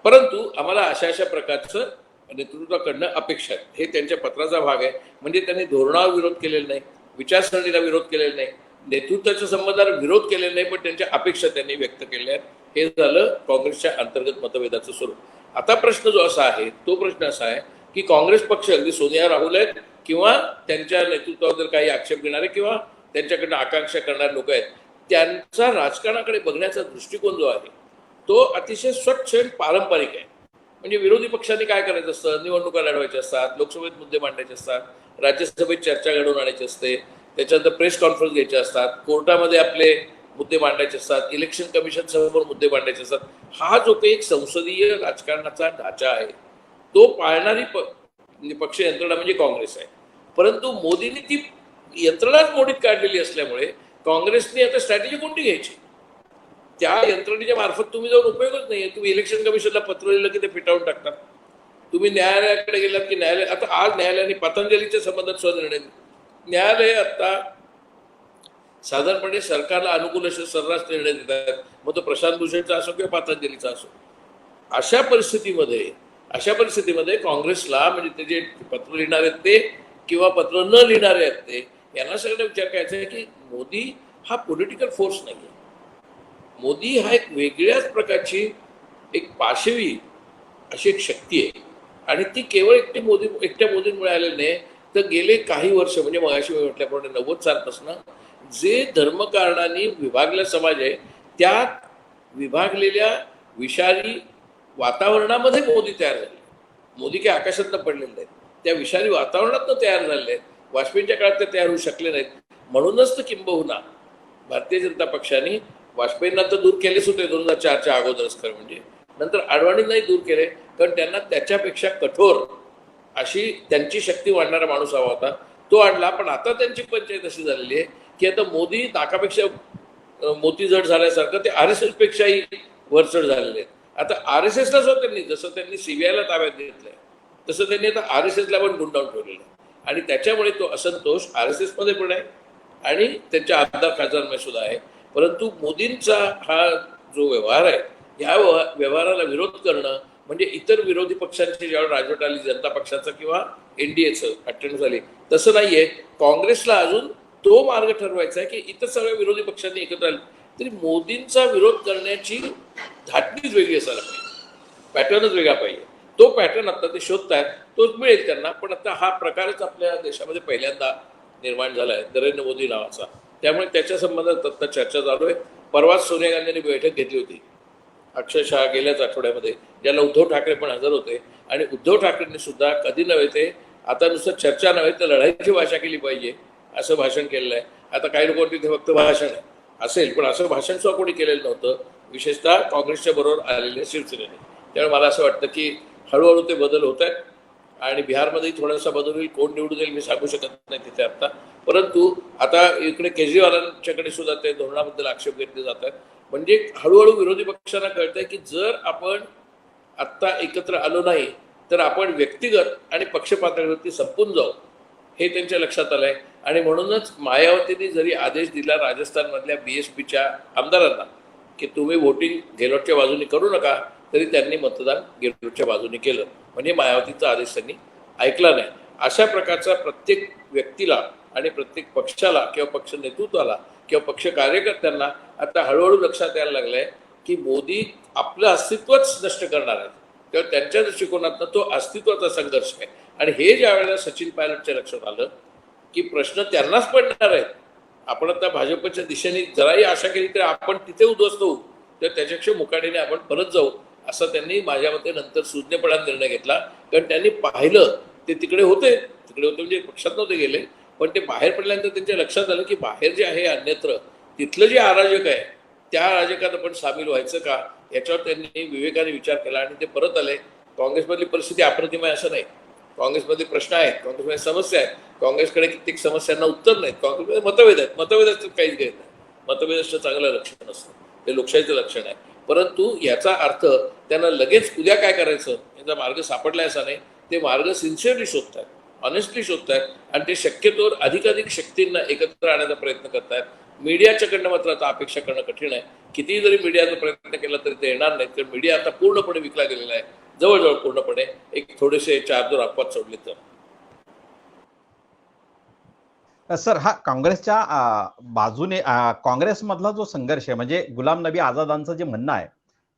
B: परंतु आम्हाला अशा प्रकारचं नेतृत्वाकडनं अपेक्षा आहे. हे त्यांच्या पत्राचा भाग आहे. म्हणजे त्यांनी धोरणावर विरोध केलेला नाही, विचारसरणीला विरोध केलेला नाही, नेतृत्वाच्या संबंधाला विरोध केलेला नाही, पण त्यांच्या अपेक्षा त्यांनी व्यक्त केल्या आहेत. हे झालं काँग्रेसच्या अंतर्गत मतभेदाचं स्वरूप. आता प्रश्न जो असा आहे तो प्रश्न असा आहे की काँग्रेस पक्ष अगदी सोनिया राहुल आहेत किंवा त्यांच्या नेतृत्वावर जर काही आक्षेप घेणारे किंवा त्यांच्याकडनं आकांक्षा करणारे लोक आहेत त्यांचा राजकारणाकडे बघण्याचा दृष्टिकोन जो आहे तो अतिशय स्वच्छ आणि पारंपरिक आहे. म्हणजे विरोधी पक्षांनी काय करायचं असतं, निवडणुका लढवायच्या असतात, लोकसभेत मुद्दे मांडायचे असतात, राज्यसभेत चर्चा घडवून आणायची असते, त्याच्यानंतर प्रेस कॉन्फरन्स घ्यायचे असतात, कोर्टामध्ये आपले मुद्दे मांडायचे असतात, इलेक्शन कमिशन समोर मुद्दे मांडायचे असतात. हा जो काही एक संसदीय राजकारणाचा ढाचा आहे तो पाळणारी पक्ष यंत्रणा म्हणजे काँग्रेस आहे. परंतु मोदींनी ती यंत्रणाच मोडीत काढलेली असल्यामुळे काँग्रेसने आता स्ट्रॅटेजी कोणती घ्यायची. त्या यंत्रणेच्या मार्फत तुम्ही जाऊन उपयोगच नाहीये. तुम्ही इलेक्शन कमिशनला पत्र लिहिलं की ते फिटावून टाकतात. तुम्ही न्यायालयाकडे गेलात की न्यायालय आता आज न्यायालयाने पतंजलीच्या संबंधात स्वनिर्णय न्यायालय आता साधारणपणे सरकारला अनुकूल असे सर्रास निर्णय देतात, मग तो प्रशांत भूषणचा असो किंवा पतंजलीचा असो. अशा परिस्थितीमध्ये काँग्रेसला म्हणजे ते जे पत्र लिहिणार आहेत ते किंवा पत्र न लिहिणारे आहेत ते यांना सगळ्यांना विचार करायचा आहे की मोदी हा पॉलिटिकल फोर्स नाही आहे. मोदी हा एक वेगळ्याच प्रकारची एक पाशवी अशी एक शक्ती आहे आणि ती केवळ एकट्या मोदींमुळे आलेली नाही, तर गेले काही वर्ष म्हणजे मगाशी मी म्हटल्याप्रमाणे 90 सालपासून जे धर्मकारणाने विभागला समाज आहे त्या विभागलेल्या विषारी वातावरणामध्ये मोदी तयार झाले. मोदी काही आकाशातनं पडलेले नाहीत, त्या विषारी वातावरणातनं तयार झालेले आहेत. वाजपेयींच्या काळात ते तयार होऊ शकले नाहीत. म्हणूनच तर किंबहुना भारतीय जनता पक्षाने वाजपेयींना तर दूर केलेच होते 2004च्या अगोदरच, खरं म्हणजे नंतर आडवाणींनाही दूर केले, कारण त्यांना त्याच्यापेक्षा कठोर अशी त्यांची शक्ती वाढणारा माणूस हवा होता, तो आणला. पण आता त्यांची पंचायत अशी झालेली आहे की आता मोदी नाकापेक्षा मोती जड झाल्यासारखं ते RSS पेक्षाही वरचढ झालेले आहेत. आता RSSला जो जसं त्यांनी CBIला ताब्यात घेतलंय तसं त्यांनी आता RSSला पण गुंडाळून ठेवलेलं आहे आणि त्याच्यामुळे तो असंतोष RSS मध्ये पण आहे आणि त्यांच्या आमदार खासदारांमध्ये सुद्धा आहे. परंतु मोदींचा हा जो व्यवहार आहे या व्यवहाराला विरोध करणं म्हणजे इतर विरोधी पक्षांची ज्यावेळी राजवट आली, जनता पक्षाचं किंवा NDAचं 98 झाली, तसं नाहीये. काँग्रेसला अजून तो मार्ग ठरवायचा आहे की इतर सगळ्या विरोधी पक्षांनी एकत्र आले तरी मोदींचा विरोध करण्याची धाटणीच वेगळी असायला पाहिजे, पॅटर्नच वेगळा पाहिजे. तो पॅटर्न आता ते शोधतायत, तोच मिळेल त्यांना. पण आता हा प्रकारच आपल्या देशामध्ये पहिल्यांदा निर्माण झाला आहे नरेंद्र मोदी नावाचा, त्यामुळे त्याच्या संबंधात आता चर्चा चालू आहे. परवाच सोनिया गांधींनी बैठक घेतली होती अक्षरशः गेल्याच आठवड्यामध्ये, ज्याला उद्धव ठाकरे पण हजर होते आणि उद्धव ठाकरेंनी सुद्धा कधी नव्हे ते आता नुसतं चर्चा नव्हे तर लढाईची भाषा केली पाहिजे असं भाषण केलेलं आहे. आता काही लोक तिथे फक्त भाषण असेल, पण असं भाषण सुद्धा कोणी केलेलं नव्हतं, विशेषतः काँग्रेसच्या बरोबर आलेल्या शिवसेनेने. त्यामुळे मला असं वाटतं की हळूहळू ते बदल होत आहेत आणि बिहारमध्येही थोडासा बदल होईल. कोण निवडून येईल मी सांगू शकत नाही तिथे आता, परंतु आता इकडे केजरीवालांच्याकडे सुद्धा ते धोरणाबद्दल आक्षेप घेतले जात आहेत. म्हणजे हळूहळू विरोधी पक्षांना कळतंय की जर आपण आत्ता एकत्र आलो नाही तर आपण व्यक्तिगत आणि पक्ष पातळीवरती संपून जाऊ, हे त्यांच्या लक्षात आलंय. आणि म्हणूनच मायावतींनी जरी आदेश दिला राजस्थानमधल्या BSPच्या आमदारांना की तुम्ही वोटिंग गेहलोतच्या बाजूने करू नका, तरी त्यांनी मतदान गेहलोतच्या बाजूने केलं. म्हणजे मायावतीचा आदेश त्यांनी ऐकला नाही. अशा प्रकारचा प्रत्येक व्यक्तीला आणि प्रत्येक पक्षाला किंवा पक्ष नेतृत्वाला किंवा पक्ष कार्यकर्त्यांना आता हळूहळू लक्षात यायला लागलंय की मोदी आपलं अस्तित्वच नष्ट करणार आहेत, तेव्हा त्यांच्या दृष्टिकोनातनं तो अस्तित्वाचा संघर्ष आहे. आणि हे ज्या वेळेला सचिन पायलटच्या लक्षात आलं की प्रश्न त्यांनाच पडणार आहेत, आपण आता भाजपच्या दिशेने जराही आशा केली तर आपण तिथे उद्ध्वस्त होऊ, तर त्याच्यापेक्षा मुकाटीने आपण परत जाऊ, असा त्यांनी माझ्या मते नंतर सुज्ञपणाने निर्णय घेतला. कारण त्यांनी पाहिलं ते तिकडे होते म्हणजे पक्षात नव्हते गेले, पण ते बाहेर पडल्यानंतर त्यांच्या लक्षात आलं की बाहेर जे आहे अन्यत्र तिथलं जे अराजक आहे त्या अराजकात आपण सामील व्हायचं का, याच्यावर त्यांनी विवेकाने विचार केला आणि ते परत आले. काँग्रेसमधली परिस्थिती अप्रतिम आहे असं नाही, काँग्रेसमध्ये प्रश्न आहेत, काँग्रेसमध्ये समस्या आहेत, काँग्रेसकडे कित्येक समस्यांना उत्तर नाहीत, काँग्रेसमध्ये मतभेद आहेत, मतभेद असतात काहीच घेत नाही, मतभेद असतं चांगलं लक्षण असतं, ते लोकशाहीचं लक्षण आहे. परंतु याचा अर्थ त्यांना लगेच उद्या काय करायचं याचा मार्ग सापडलाय असा नाही, ते मार्ग सिन्सिअरली शोधतात, ऑनेस्टली शोधतात आणि ते शक्यतोवर अधिकाधिक शक्तींना एकत्र आणण्याचा प्रयत्न करतात. मीडियाच्याकडनं मात्र आता अपेक्षा करणं कठीण आहे. कितीही जरी मीडियाचा प्रयत्न केला तरी ते येणार नाहीत, कारण मीडिया आता पूर्णपणे विकला गेलेला आहे, जवळजवळ पूर्णपणे. एक थोडेसे 4-2 अपवाद सोडले तर.
A: सर, हा काँग्रेसच्या बाजूने काँग्रेसमधला जो संघर्ष आहे, म्हणजे गुलाम नबी आझादांचं जे म्हणणं आहे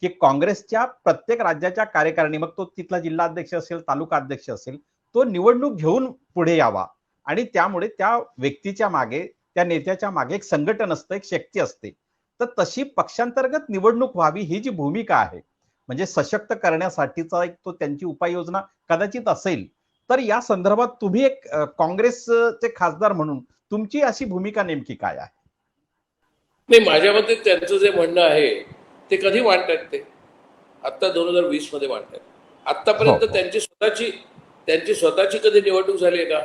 A: की काँग्रेसच्या प्रत्येक राज्याच्या कार्यकारिणी, मग तो तिथला जिल्हा अध्यक्ष असेल, तालुका अध्यक्ष असेल, तो निवडणूक घेऊन पुढे यावा आणि त्यामुळे त्या व्यक्तीच्या मागे, त्या नेत्याच्या मागे एक संघटन असतं, एक शक्ती असते. तर तशी पक्षांतर्गत निवडणूक व्हावी ही जी भूमिका आहे, म्हणजे सशक्त करण्यासाठीचा एक तो त्यांची उपाययोजना कदाचित असेल. तर या संदर्भात तुम्ही एक काँग्रेसचे खासदार म्हणून तुमची अशी भूमिका नेमकी काय आहे?
B: नाही, माझ्या मते त्यांचं जे म्हणणं आहे ते कधी मांडतात, ते आता 2020 मध्ये मांडतात. आतापर्यंत त्यांची स्वतःची कधी निवडणूक झाली आहे का?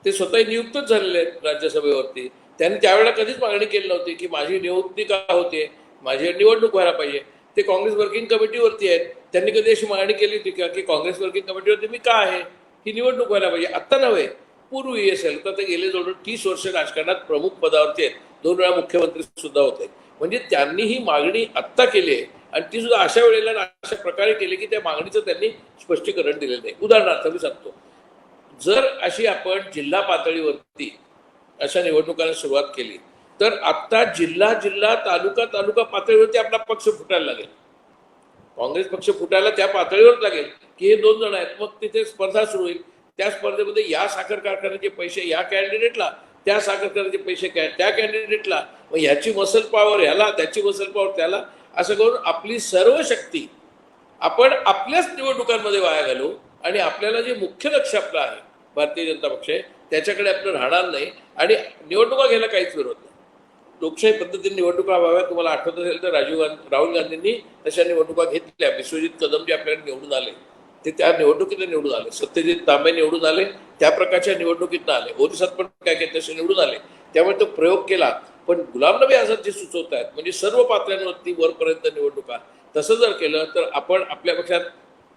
B: ते स्वतः नियुक्तच झालेले आहेत राज्यसभेवरती. त्यांनी त्यावेळेला कधीच मागणी केली नव्हती की माझी नियुक्ती का होते, माझी निवडणूक व्हायला पाहिजे. ते काँग्रेस वर्किंग कमिटीवरती आहेत, त्यांनी कधी अशी मागणी केली होती का की काँग्रेस वर्किंग कमिटीवरती मी का आहे, ही निवडणूक व्हायला पाहिजे. आता नव्हे, पूर्वी असेल तर ते गेले जवळ 30 वर्ष राजकारणात प्रमुख पदावरती आहेत, 2 वेळा मुख्यमंत्री सुद्धा होते. म्हणजे त्यांनी ही मागणी आत्ता केली आहे आणि ती सुद्धा अशा वेळेला अशा प्रकारे केली की त्या मागणीचं त्यांनी स्पष्टीकरण दिलेलं नाही. उदाहरणार्थ मी सांगतो, जर अशी आपण जिल्हा पातळीवरती अशा निवडणुकांना सुरुवात केली तर आता जिल्हा तालुका पातळीवरती आपला पक्ष फुटायला लागेल. काँग्रेस पक्ष फुटायला त्या पातळीवर लागेल की हे 2 जण आहेत, मग तिथे स्पर्धा सुरू होईल. त्या स्पर्धेमध्ये या साखर कारखान्याचे पैसे या कॅन्डिडेटला, त्या साखर कारखान्याचे पैसे त्या कॅन्डिडेटला, मग ह्याची मसल पॉवर ह्याला, त्याची मसल पॉवर त्याला, असं करून आपली सर्व शक्ती आपण आपल्याच निवडणुकांमध्ये वाया घालू आणि आपल्याला जे मुख्य लक्ष आपलं आहे भारतीय जनता पक्ष त्याच्याकडे आपलं राहणार नाही. आणि निवडणुका घ्यायला काहीच विरोध नाही. लोकशाही पद्धतीने निवडणुका व्हाव्या. तुम्हाला आठवत असेल तर राहुल गांधींनी तशा निवडणुका घेतल्या. विश्वजित कदम जे आपल्याला निवडून आले ते त्या निवडणुकीत निवडून आले. सत्यजित तांबे निवडून आले, त्या प्रकारच्या निवडणुकीत आले. ओरिसात पण काय काय तसे निवडून आले. त्यामुळे तो प्रयोग केला. पण गुलाम नबी आझाद जे सुचवत आहेत म्हणजे सर्व पातळ्यांवरती वरपर्यंत निवडणुका, तसं जर केलं तर आपण आपल्या पक्षात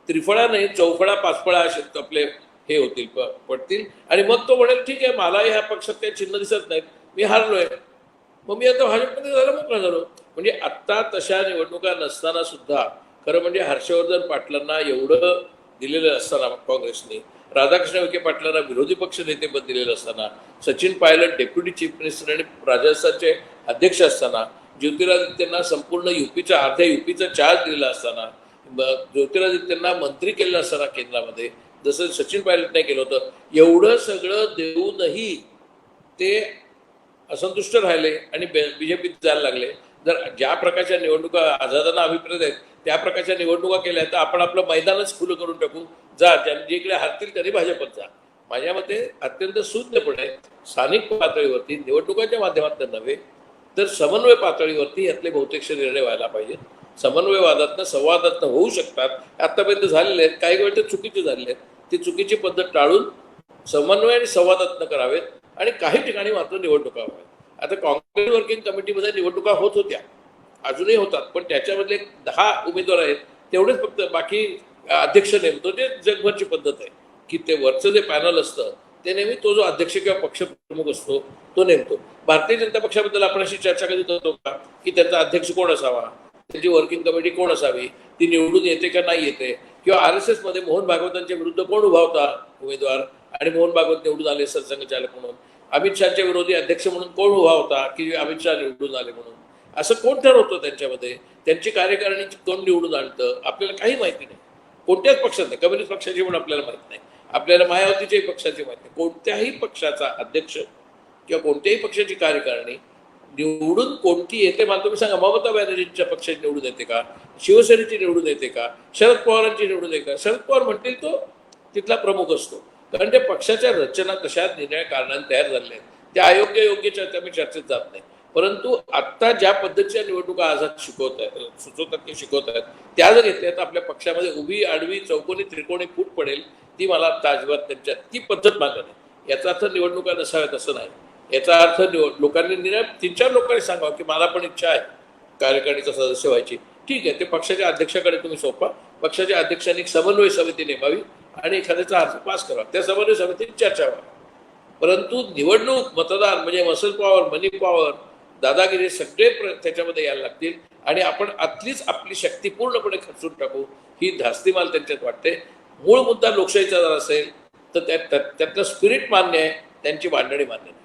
B: त्रिफळा नाही, चौफळा, पाचफळा असे आपले हे होतील, पडतील. आणि मग तो म्हणेल ठीक आहे, मला ह्या पक्षात काही चिन्ह दिसत नाहीत, मी हारलोय, मग मी आता भाजपमध्ये झालं, मोकळा झालो. म्हणजे आत्ता तशा निवडणुका नसताना सुद्धा खरं म्हणजे हर्षवर्धन पाटलांना एवढं दिलेलं असताना काँग्रेसने, राधाकृष्ण विखे पाटलांना विरोधी पक्ष नेतेपद दिलेलं असताना, Sachin Pilot deputy chief minister आणि राजस्थानचे अध्यक्ष असताना, ज्योतिरादित्यंना संपूर्ण युपीचा अर्ध्या युपीचा चार्ज दिलेला असताना, ज्योतिरादित्यंना मंत्री केलेलं असताना केंद्रामध्ये, जसं सचिन पायलटने केलं होतं, एवढं सगळं देऊनही ते असंतुष्ट राहिले आणि बीजेपीत जायला लागले. जर ज्या प्रकारच्या निवडणुका आझादांना अभिप्रेत आहेत त्या प्रकारच्या निवडणुका केल्या तर आपण आपलं मैदानच खुलं करून टाकू. जा, जिकडे हारतील तरी भाजपत जा. माझ्या मते अत्यंत शून्यपणे स्थानिक पातळीवरती निवडणुकांच्या माध्यमातून नव्हे तर समन्वय पातळीवरती यातले बहुतेकशे निर्णय व्हायला पाहिजेत. समन्वयवादातनं संवादातनं होऊ शकतात. आतापर्यंत झालेले आहेत, काही वेळ तर चुकीचे झालेले आहेत. ती चुकीची पद्धत टाळून समन्वय आणि संवादातनं करावेत आणि काही ठिकाणी मात्र निवडणुका व्हाव्यात. आता काँग्रेस वर्किंग कमिटीमध्ये निवडणुका होत होत्या, अजूनही होतात, पण त्याच्यामधले 10 उमेदवार आहेत तेवढेच फक्त, बाकी अध्यक्ष नेमतो. ते जगभरची पद्धत आहे की ते वरचं जे पॅनल असतं ते नेहमी तो जो अध्यक्ष किंवा पक्ष प्रमुख असतो तो नेमतो. भारतीय जनता पक्षाबद्दल आपण अशी चर्चा कधी करतो का की त्यांचा अध्यक्ष कोण असावा, त्यांची वर्किंग कमिटी कोण असावी, ती निवडून येते का नाही येते, किंवा RSS मध्ये मोहन भागवतांच्या विरुद्ध कोण उभा होता उमेदवार आणि मोहन भागवत निवडून आले सरसंघचालक म्हणून, अमित शहाच्या विरोधी अध्यक्ष म्हणून कोण उभा होता की अमित शहा निवडून आले म्हणून, असं कोण ठरवतं त्यांच्यामध्ये, त्यांची कार्यकारिणी कोण निवडून आणतं, आपल्याला काही माहिती नाही. कोणत्याच पक्षात नाही, कम्युनिस्ट पक्षाची पण आपल्याला माहित नाही, आपल्याला मायावतीच्याही पक्षाची माहिती नाही. कोणत्याही पक्षाचा अध्यक्ष किंवा कोणत्याही पक्षाची कार्यकारिणी निवडून कोणती येते मला तुम्ही सांगा. ममता बॅनर्जींच्या पक्षाची निवडून येते का, शिवसेनेची निवडून येते का, शरद पवारांची निवडून येते का? शरद पवार म्हणतील तो तिथला प्रमुख असतो, कारण त्या पक्षाच्या रचना तशा निर्णय कारणाने तयार झालेल्या आहेत. त्या योग्य चर्चा मी चर्चेत जात नाही. परंतु आत्ता ज्या पद्धतीच्या निवडणुका आझाद सुचवतात की शिकवत आहेत त्या जर घेतल्या तर आपल्या पक्षामध्ये उभी आडवी चौकोनी त्रिकोणी फूट पडेल. ती मला अजिबात त्यांच्या ती पद्धत मागत नाही. याचा अर्थ निवडणुका नसाव्यात असं नाही. याचा अर्थ लोकांनी 3-4 लोकांनी सांगावं की मला पण इच्छा आहे कार्यकारिणीचा सदस्य व्हायची. ठीक आहे, ते पक्षाच्या अध्यक्षाकडे तुम्ही सोपा. पक्षाच्या अध्यक्षांनी समन्वय समिती नेमावी आणि एखाद्याचा अर्ज पास करावा, त्या समन्वय समितीत चर्चा व्हावी. परंतु निवडणूक मतदान म्हणजे मसल पॉवर, मनी पॉवर, दादागिरी सगळे त्याच्यामध्ये यायला लागतील आणि आपण आतलीच आपली शक्ती पूर्णपणे खर्चून टाकू ही धास्तीमाल त्यांच्यात वाटते. मूळ मुद्दा लोकशाहीचा जर असेल तर त्यातलं स्पिरिट मान्य आहे, त्यांची मांडणी मान्य नाही.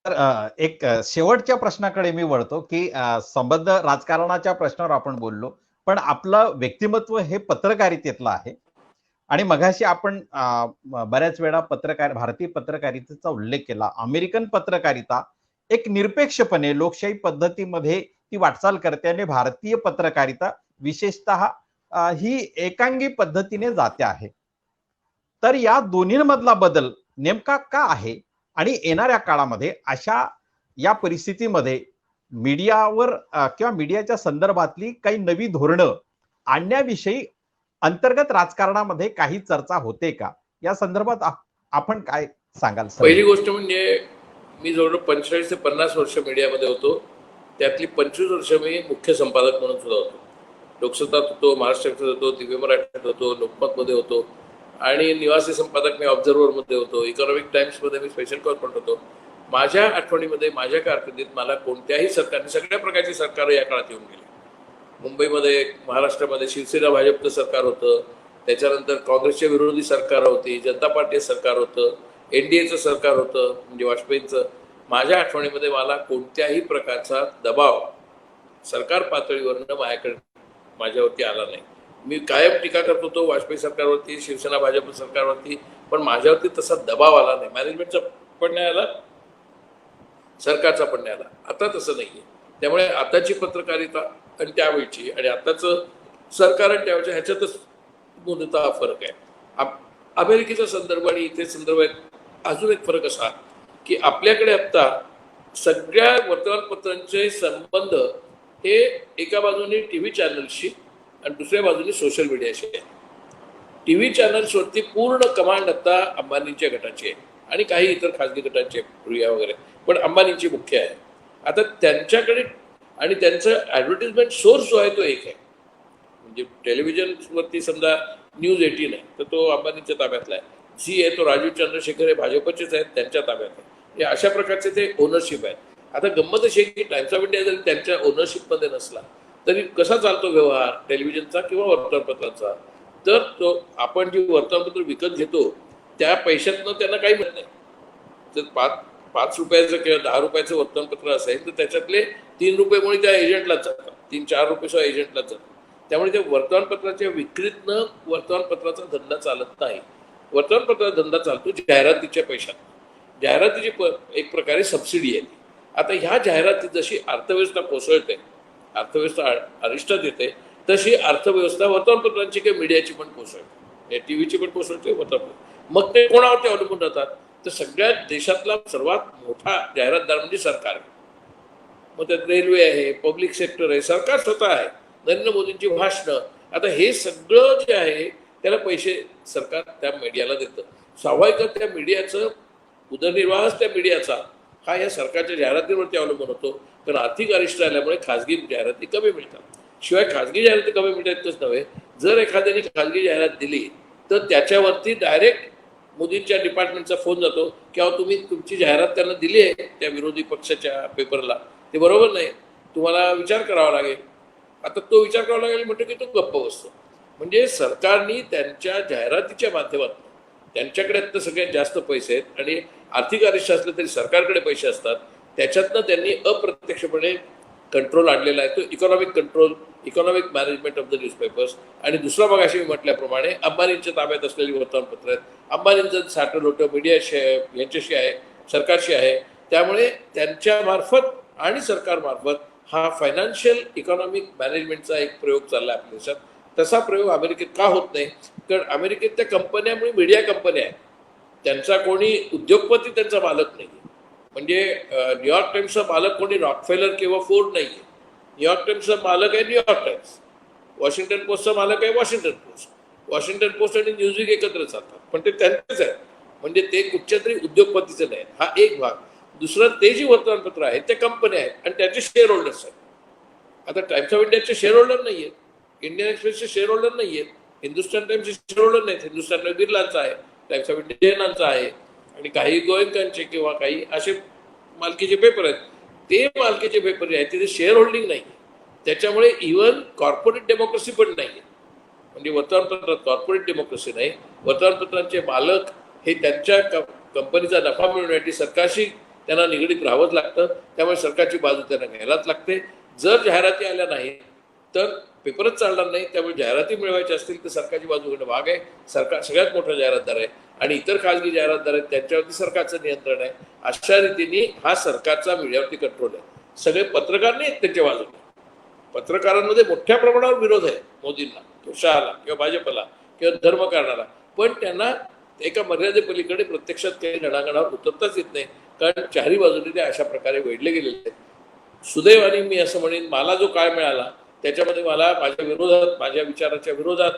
A: तर एक शेवटच्या प्रश्नाकडे मी वळतो की संबंध राजकारणाच्या प्रश्नावर आपण बोललो, पण आपलं व्यक्तिमत्व हे पत्रकारितेतलं आहे. आणि मगाशी आपण बऱ्याच वेळा भारतीय पत्रकारितेचा उल्लेख केला. अमेरिकन पत्रकारिता एक निरपेक्षपणे लोकशाही पद्धतीमध्ये ती वाटचाल करते आणि भारतीय पत्रकारिता विशेषतः ही एकांगी पद्धतीने जाते आहे. तर या दोन्हीमधला बदल नेमका का आहे आणि येणाऱ्या काळामध्ये अशा या परिस्थितीमध्ये मीडियावर किंवा मीडियाच्या संदर्भातली काही नवी धोरणं आणण्याविषयी अंतर्गत राजकारणामध्ये काही चर्चा होते का? या संदर्भात आपण काय सांगाल?
B: पहिली गोष्ट म्हणजे मी जवळजवळ 45 ते 50 वर्ष मीडियामध्ये होतो. त्यातली 25 वर्ष मी मुख्य संपादक म्हणून सुद्धा होतो. लोकसत्तात होतो, महाराष्ट्रात होतो, दिव्य मराठीत होतो, लोकमतमध्ये होतो आणि निवासी संपादक मी ऑब्झर्व्हरमध्ये होतो. इकॉनॉमिक टाइम्समध्ये मी स्पेशल कॉर्पोरेट होतो. माझ्या आठवणीमध्ये माझ्या कारकिर्दीत मला कोणत्याही सरकारने, सगळ्या प्रकारची सरकार या काळात येऊन गेली. मुंबईमध्ये, महाराष्ट्रामध्ये शिवसेना भाजपचं सरकार होतं, त्याच्यानंतर काँग्रेसच्या विरोधी सरकार होती, जनता पार्टी सरकार होतं, NDAचं सरकार होतं म्हणजे वाजपेयींचं, माझ्या आठवणीमध्ये मला कोणत्याही प्रकारचा दबाव सरकार पातळीवरनं माझ्यावरती आला नाही. मी कायम टीका करत होतो वाजपेयी सरकारवरती, शिवसेना भाजप सरकारवरती, पण माझ्यावरती तसा दबाव आला नाही. मॅनेजमेंटचा पण नाही आला, सरकारचा पण नाही आला. आता तसं नाहीये. त्यामुळे आताची पत्रकारिता आणि त्यावेळची आणि आताचं सरकार आणि त्यावेळच्या ह्याच्यातच मूलतः फरक आहे. अमेरिकेचा संदर्भ आणि इथे संदर्भ अजून एक फरक असा की आपल्याकडे आता सगळ्या वर्तमानपत्रांचे संबंध हे एका बाजूने टीव्ही चॅनल्सशी आणि दुसऱ्या बाजूने सोशल मीडियाशी आहे. टीव्ही चॅनल्सवरती पूर्ण कमांड आता अंबानींच्या गटाची आहे आणि काही इतर खासगी गटांचे प्रिया वगैरे, पण अंबानींची मुख्य आहे. आता त्यांच्याकडे आणि त्यांचा ॲडव्हर्टिजमेंट सोर्स जो आहे तो एक आहे. म्हणजे टेलिव्हिजनवरती समजा न्यूज 18 आहे तर तो अंबानींच्या ताब्यातला आहे. झी आहे तो राजीव चंद्रशेखर हे भाजपचेच आहेत, त्यांच्या ताब्यात आहे. हे अशा प्रकारचे ते ओनरशिप आहे. आता गंमत अशी आहे की टाइम्स ऑफ इंडिया जरी त्यांच्या ओनरशिपमध्ये नसला तरी कसा चालतो व्यवहार टेलिव्हिजनचा किंवा वर्तमानपत्रांचा, तर तो आपण जी वर्तमानपत्र विकत घेतो त्या पैशातनं त्यांना काही मिळत नाही. तर 5 रुपयाचं किंवा 10 रुपयाचं वर्तमानपत्र असेल तर त्याच्यातले 3 रुपये त्या एजंटलाच जातात, 3-4 रुपये सुद्धा एजंटलाच जातात. त्यामुळे त्या वर्तमानपत्राच्या विक्रीतनं वर्तमानपत्राचा धंदा चालत नाही. वर्तमानपत्राचा धंदा चालतो जाहिरातीच्या पैशात. जाहिरातीची एक प्रकारे सबसिडी आहे. आता ह्या जाहिराती जशी अर्थव्यवस्था कोसळते, अर्थव्यवस्था अरिष्टात येते, तशी अर्थव्यवस्था वर्तमानपत्रांची किंवा मीडियाची पण कोसळते, टीव्हीची पण कोसळते, वर्तमानपत्र. मग ते कोणावरती अवलंबून राहतात? तर सगळ्या देशातला सर्वात मोठा जाहिरातदार म्हणजे सरकार. मग त्यात रेल्वे आहे, पब्लिक सेक्टर आहे, सरकार स्वतः आहे, नरेंद्र मोदींची भाषणं. आता हे सगळं जे आहे त्याला पैसे सरकार त्या मीडियाला देतं. स्वाभाविकच त्या मीडियाचं उदरनिर्वाहच त्या मीडियाचा हा या सरकारच्या जाहिरातीवरती अवलंबून होतो. कारण आर्थिक अरिष्ट आल्यामुळे खाजगी जाहिराती कमी मिळतात. शिवाय खाजगी जाहिराती कमी मिळतात इतकंच नव्हे, जर एखाद्याने खाजगी जाहिरात दिली तर त्याच्यावरती डायरेक्ट मोदींच्या डिपार्टमेंटचा फोन जातो की अहो तुम्ही तुमची जाहिरात त्यांना दिली आहे त्या विरोधी पक्षाच्या पेपरला, ते बरोबर नाही, तुम्हाला विचार करावा लागेल. आता तो विचार करावा लागेल म्हणतो की तो गप्प बसतो. म्हणजे सरकारने त्यांच्या जाहिरातीच्या माध्यमातून, त्यांच्याकडे आता सगळ्यात जास्त पैसे आहेत आणि आर्थिक अरिष्ट असले तरी सरकारकडे पैसे असतात, त्याच्यातनं त्यांनी अप्रत्यक्षपणे कंट्रोल आणलेला आहे. तो economic control, economic management of the newspapers. आणि दुसरा मगाशी मी म्हटल्याप्रमाणे अंबानींच्या ताब्यात असलेली वर्तमानपत्र आहेत. अंबानींचं साठं लोटं मीडियाशी आहे, यांच्याशी आहे, सरकारशी आहे. त्यामुळे त्यांच्या मार्फत आणि सरकारमार्फत हा फायनान्शियल इकॉनॉमिक मॅनेजमेंटचा एक प्रयोग चालला आहे आपल्या देशात. तसा प्रयोग अमेरिकेत का होत नाही? कारण अमेरिकेत त्या कंपन्यामुळे मीडिया कंपन्या आहेत, त्यांचा कोणी उद्योगपती त्यांचा मालक नाही. म्हणजे न्यूयॉर्क टाइम्सचा मालक कोणी रॉकफेलर किंवा फोर्ड नाही आहे. न्यूयॉर्क टाइम्सचा मालक आहे न्यूयॉर्क टाइम्स, वॉशिंग्टन पोस्टचा मालक आहे वॉशिंग्टन पोस्ट. वॉशिंग्टन पोस्ट आणि न्यूजवीक एकत्र चालतात, पण ते त्यांचेच आहे. म्हणजे ते कुठच्या तरी उद्योगपतीचे नाही. हा एक भाग. दुसरं, ते जी वर्तमानपत्र आहेत ते कंपन्या आहेत आणि त्याचे शेअर होल्डर्स आहेत. आता टाइम्स ऑफ इंडियाचे शेअर होल्डर नाही आहेत, इंडियन एक्सप्रेसचे शेअर होल्डर नाही आहेत, हिंदुस्तान टाइम्सचे शेअर होल्डर नाहीत. हिंदुस्तान बिर्लांचा आहे, टाइम्स ऑफ इंडिया जैनांचा आहे आणि काही गोयंकांचे किंवा काही असे मालकीचे पेपर आहेत. ते मालकीचे पेपर जे आहेत तिथे शेअर होल्डिंग नाही. त्याच्यामुळे इव्हन कॉर्पोरेट डेमोक्रेसी पण नाही आहे. म्हणजे वर्तमानपत्रात कॉर्पोरेट डेमोक्रेसी नाही. वर्तमानपत्रांचे मालक हे त्यांच्या कंपनीचा नफा मिळवण्यासाठी सरकारशी त्यांना निगडीत राहावंच लागतं. त्यामुळे सरकारची बाजू त्यांना घ्यायलाच लागते. जर जाहिराती आल्या नाही तर पेपरच चालणार नाही. त्यामुळे जाहिराती मिळवायच्या असतील तर सरकारची बाजू घेणं भाग आहे. सरकार सगळ्यात मोठा जाहिरातदार आहे आणि इतर खाजगी जाहिरातदार आहेत त्यांच्यावरती सरकारचं नियंत्रण आहे. अशा रीतीने हा सरकारचा मीडियावरती कंट्रोल आहे. सगळे पत्रकार नाहीत त्यांच्या बाजूने. पत्रकारांमध्ये मोठ्या प्रमाणावर विरोध आहे मोदींना किंवा शहाला किंवा भाजपला किंवा धर्मकारणाला, पण त्यांना एका मर्यादेपलीकडे प्रत्यक्षात काही रणांगणावर उतरताच येत नाही. कारण चारही बाजूने ते अशा प्रकारे वेढले गेलेले आहेत. सुदैवाने मी असं म्हणेन, मला जो काळ मिळाला त्याच्यामध्ये मला माझ्या विरोधात, माझ्या विचाराच्या विरोधात,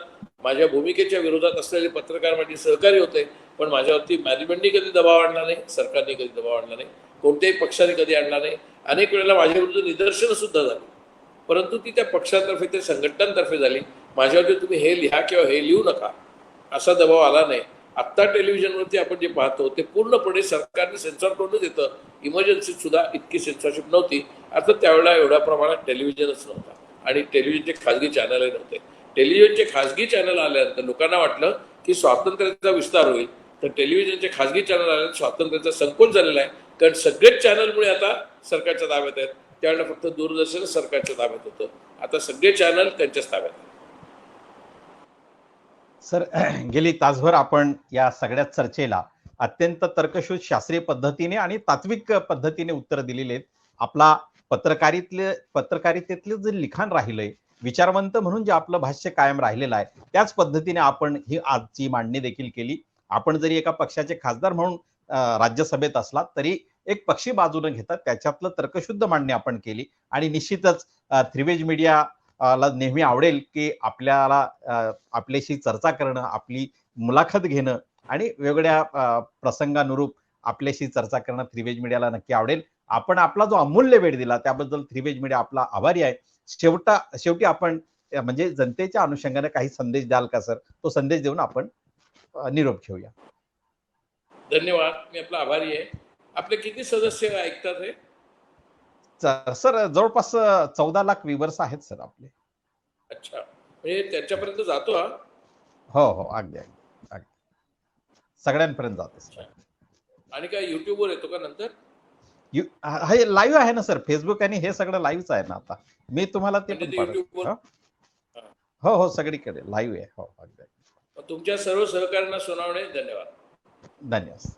B: माझ्या भूमिकेच्या विरोधात असलेले पत्रकार माझे सहकारी होते. पण माझ्यावरती मॅनेजमेंटनी कधी दबाव आणला नाही, सरकारने कधी दबाव आणला नाही, कोणत्याही पक्षाने कधी आणला नाही. अनेक वेळेला माझ्या विरुद्ध निदर्शनं सुद्धा झाली, परंतु ती त्या पक्षातर्फे, त्या संघटनांतर्फे झाली. माझ्यावरती तुम्ही हे लिहा किंवा हे लिहू नका असा दबाव आला नाही. आत्ता टेलिव्हिजनवरती आपण जे पाहतो ते पूर्णपणे सरकारने सेन्सॉर करूनच येतं. इमर्जन्सीत सुद्धा इतकी सेन्सॉरशिप नव्हती. अर्थात त्यावेळेला एवढ्या प्रमाणात टेलिव्हिजनच नव्हता आणि टेलिव्हिजनचे खाजगी चॅनलही नव्हते. टेलिव्हिजनचे खाजगी चॅनल आल्यानंतर लोकांना वाटलं की स्वातंत्र्याचा विस्तार होईल, तर टेलिव्हिजनचे खाजगी चॅनल आल्यानंतर स्वातंत्र्याचा संकोच झालेला आहे कारण सगळेच चॅनलमुळे आता सरकारच्या ताब्यात आहेत. त्यावेळेला फक्त दूरदर्शन सरकारच्या ताब्यात होतं, आता सगळे चॅनल त्यांच्याच ताब्यात आहेत.
A: सर गेली तासभर आपण या सगळ्या चर्चेला अत्यंत तर्कशुद्ध शास्त्रीय पद्धतीने आणि तात्विक पद्धतीने उत्तर दिलेले आहेत. आपला पत्रकारितेतलं जे लिखाण राहिलंय, विचारवंत म्हणून जे आपलं भाष्य कायम राहिलेलं आहे, त्याच पद्धतीने आपण ही आजची मांडणी देखील केली. आपण जरी एका पक्षाचे खासदार म्हणून राज्यसभेत असलात तरी एक पक्षी बाजूने घेतात त्याच्यातलं तर्कशुद्ध मांडणी आपण केली. आणि निश्चितच थ्रीवेज मीडिया ला नेहमी आवडेल की आपल्याला आपल्याशी चर्चा करणं, आपली मुलाखत घेणं आणि वेगवेगळ्या प्रसंगानुरूप आपल्याशी चर्चा करणं थ्रीवेज मीडियाला नक्की आवडेल. आपण आपला जो अमूल्य वेळ दिला त्याबद्दल थ्रीवेज मीडिया आपला आभारी आहे. शेवटी आपण म्हणजे जनतेच्या अनुषंगाने काही संदेश द्याल का सर? तो संदेश देऊन आपण निरोप घेऊया.
B: धन्यवाद. मी आपला आभारी आहे. आपले किती सदस्य ऐकतात हे?
A: सर जवळपास 14 लाख व्ह्यूअर्स आहेत सर आपले.
B: अच्छा, म्हणजे त्याच्यापर्यंत जातो हा?
A: हो हो, अगदी अगदी अगदी सगळ्यांपर्यंत जाते सर.
B: आणि काय युट्यूबवर येतो का नंतर?
A: हे लाईव्ह आहे ना सर, फेसबुक आणि हे सगळं लाईव्हच आहे ना आता. मी तुम्हाला ते
B: म्हणजे
A: पण
B: ते
A: पाठवतो.
B: युट्यूबवर?
A: हो हो, सगळीकडे लाईव्ह आहे. हो अगदी.
B: तुमच्या सर्व सहकार्यांना सुनावणे. धन्यवाद.
A: धन्यवाद.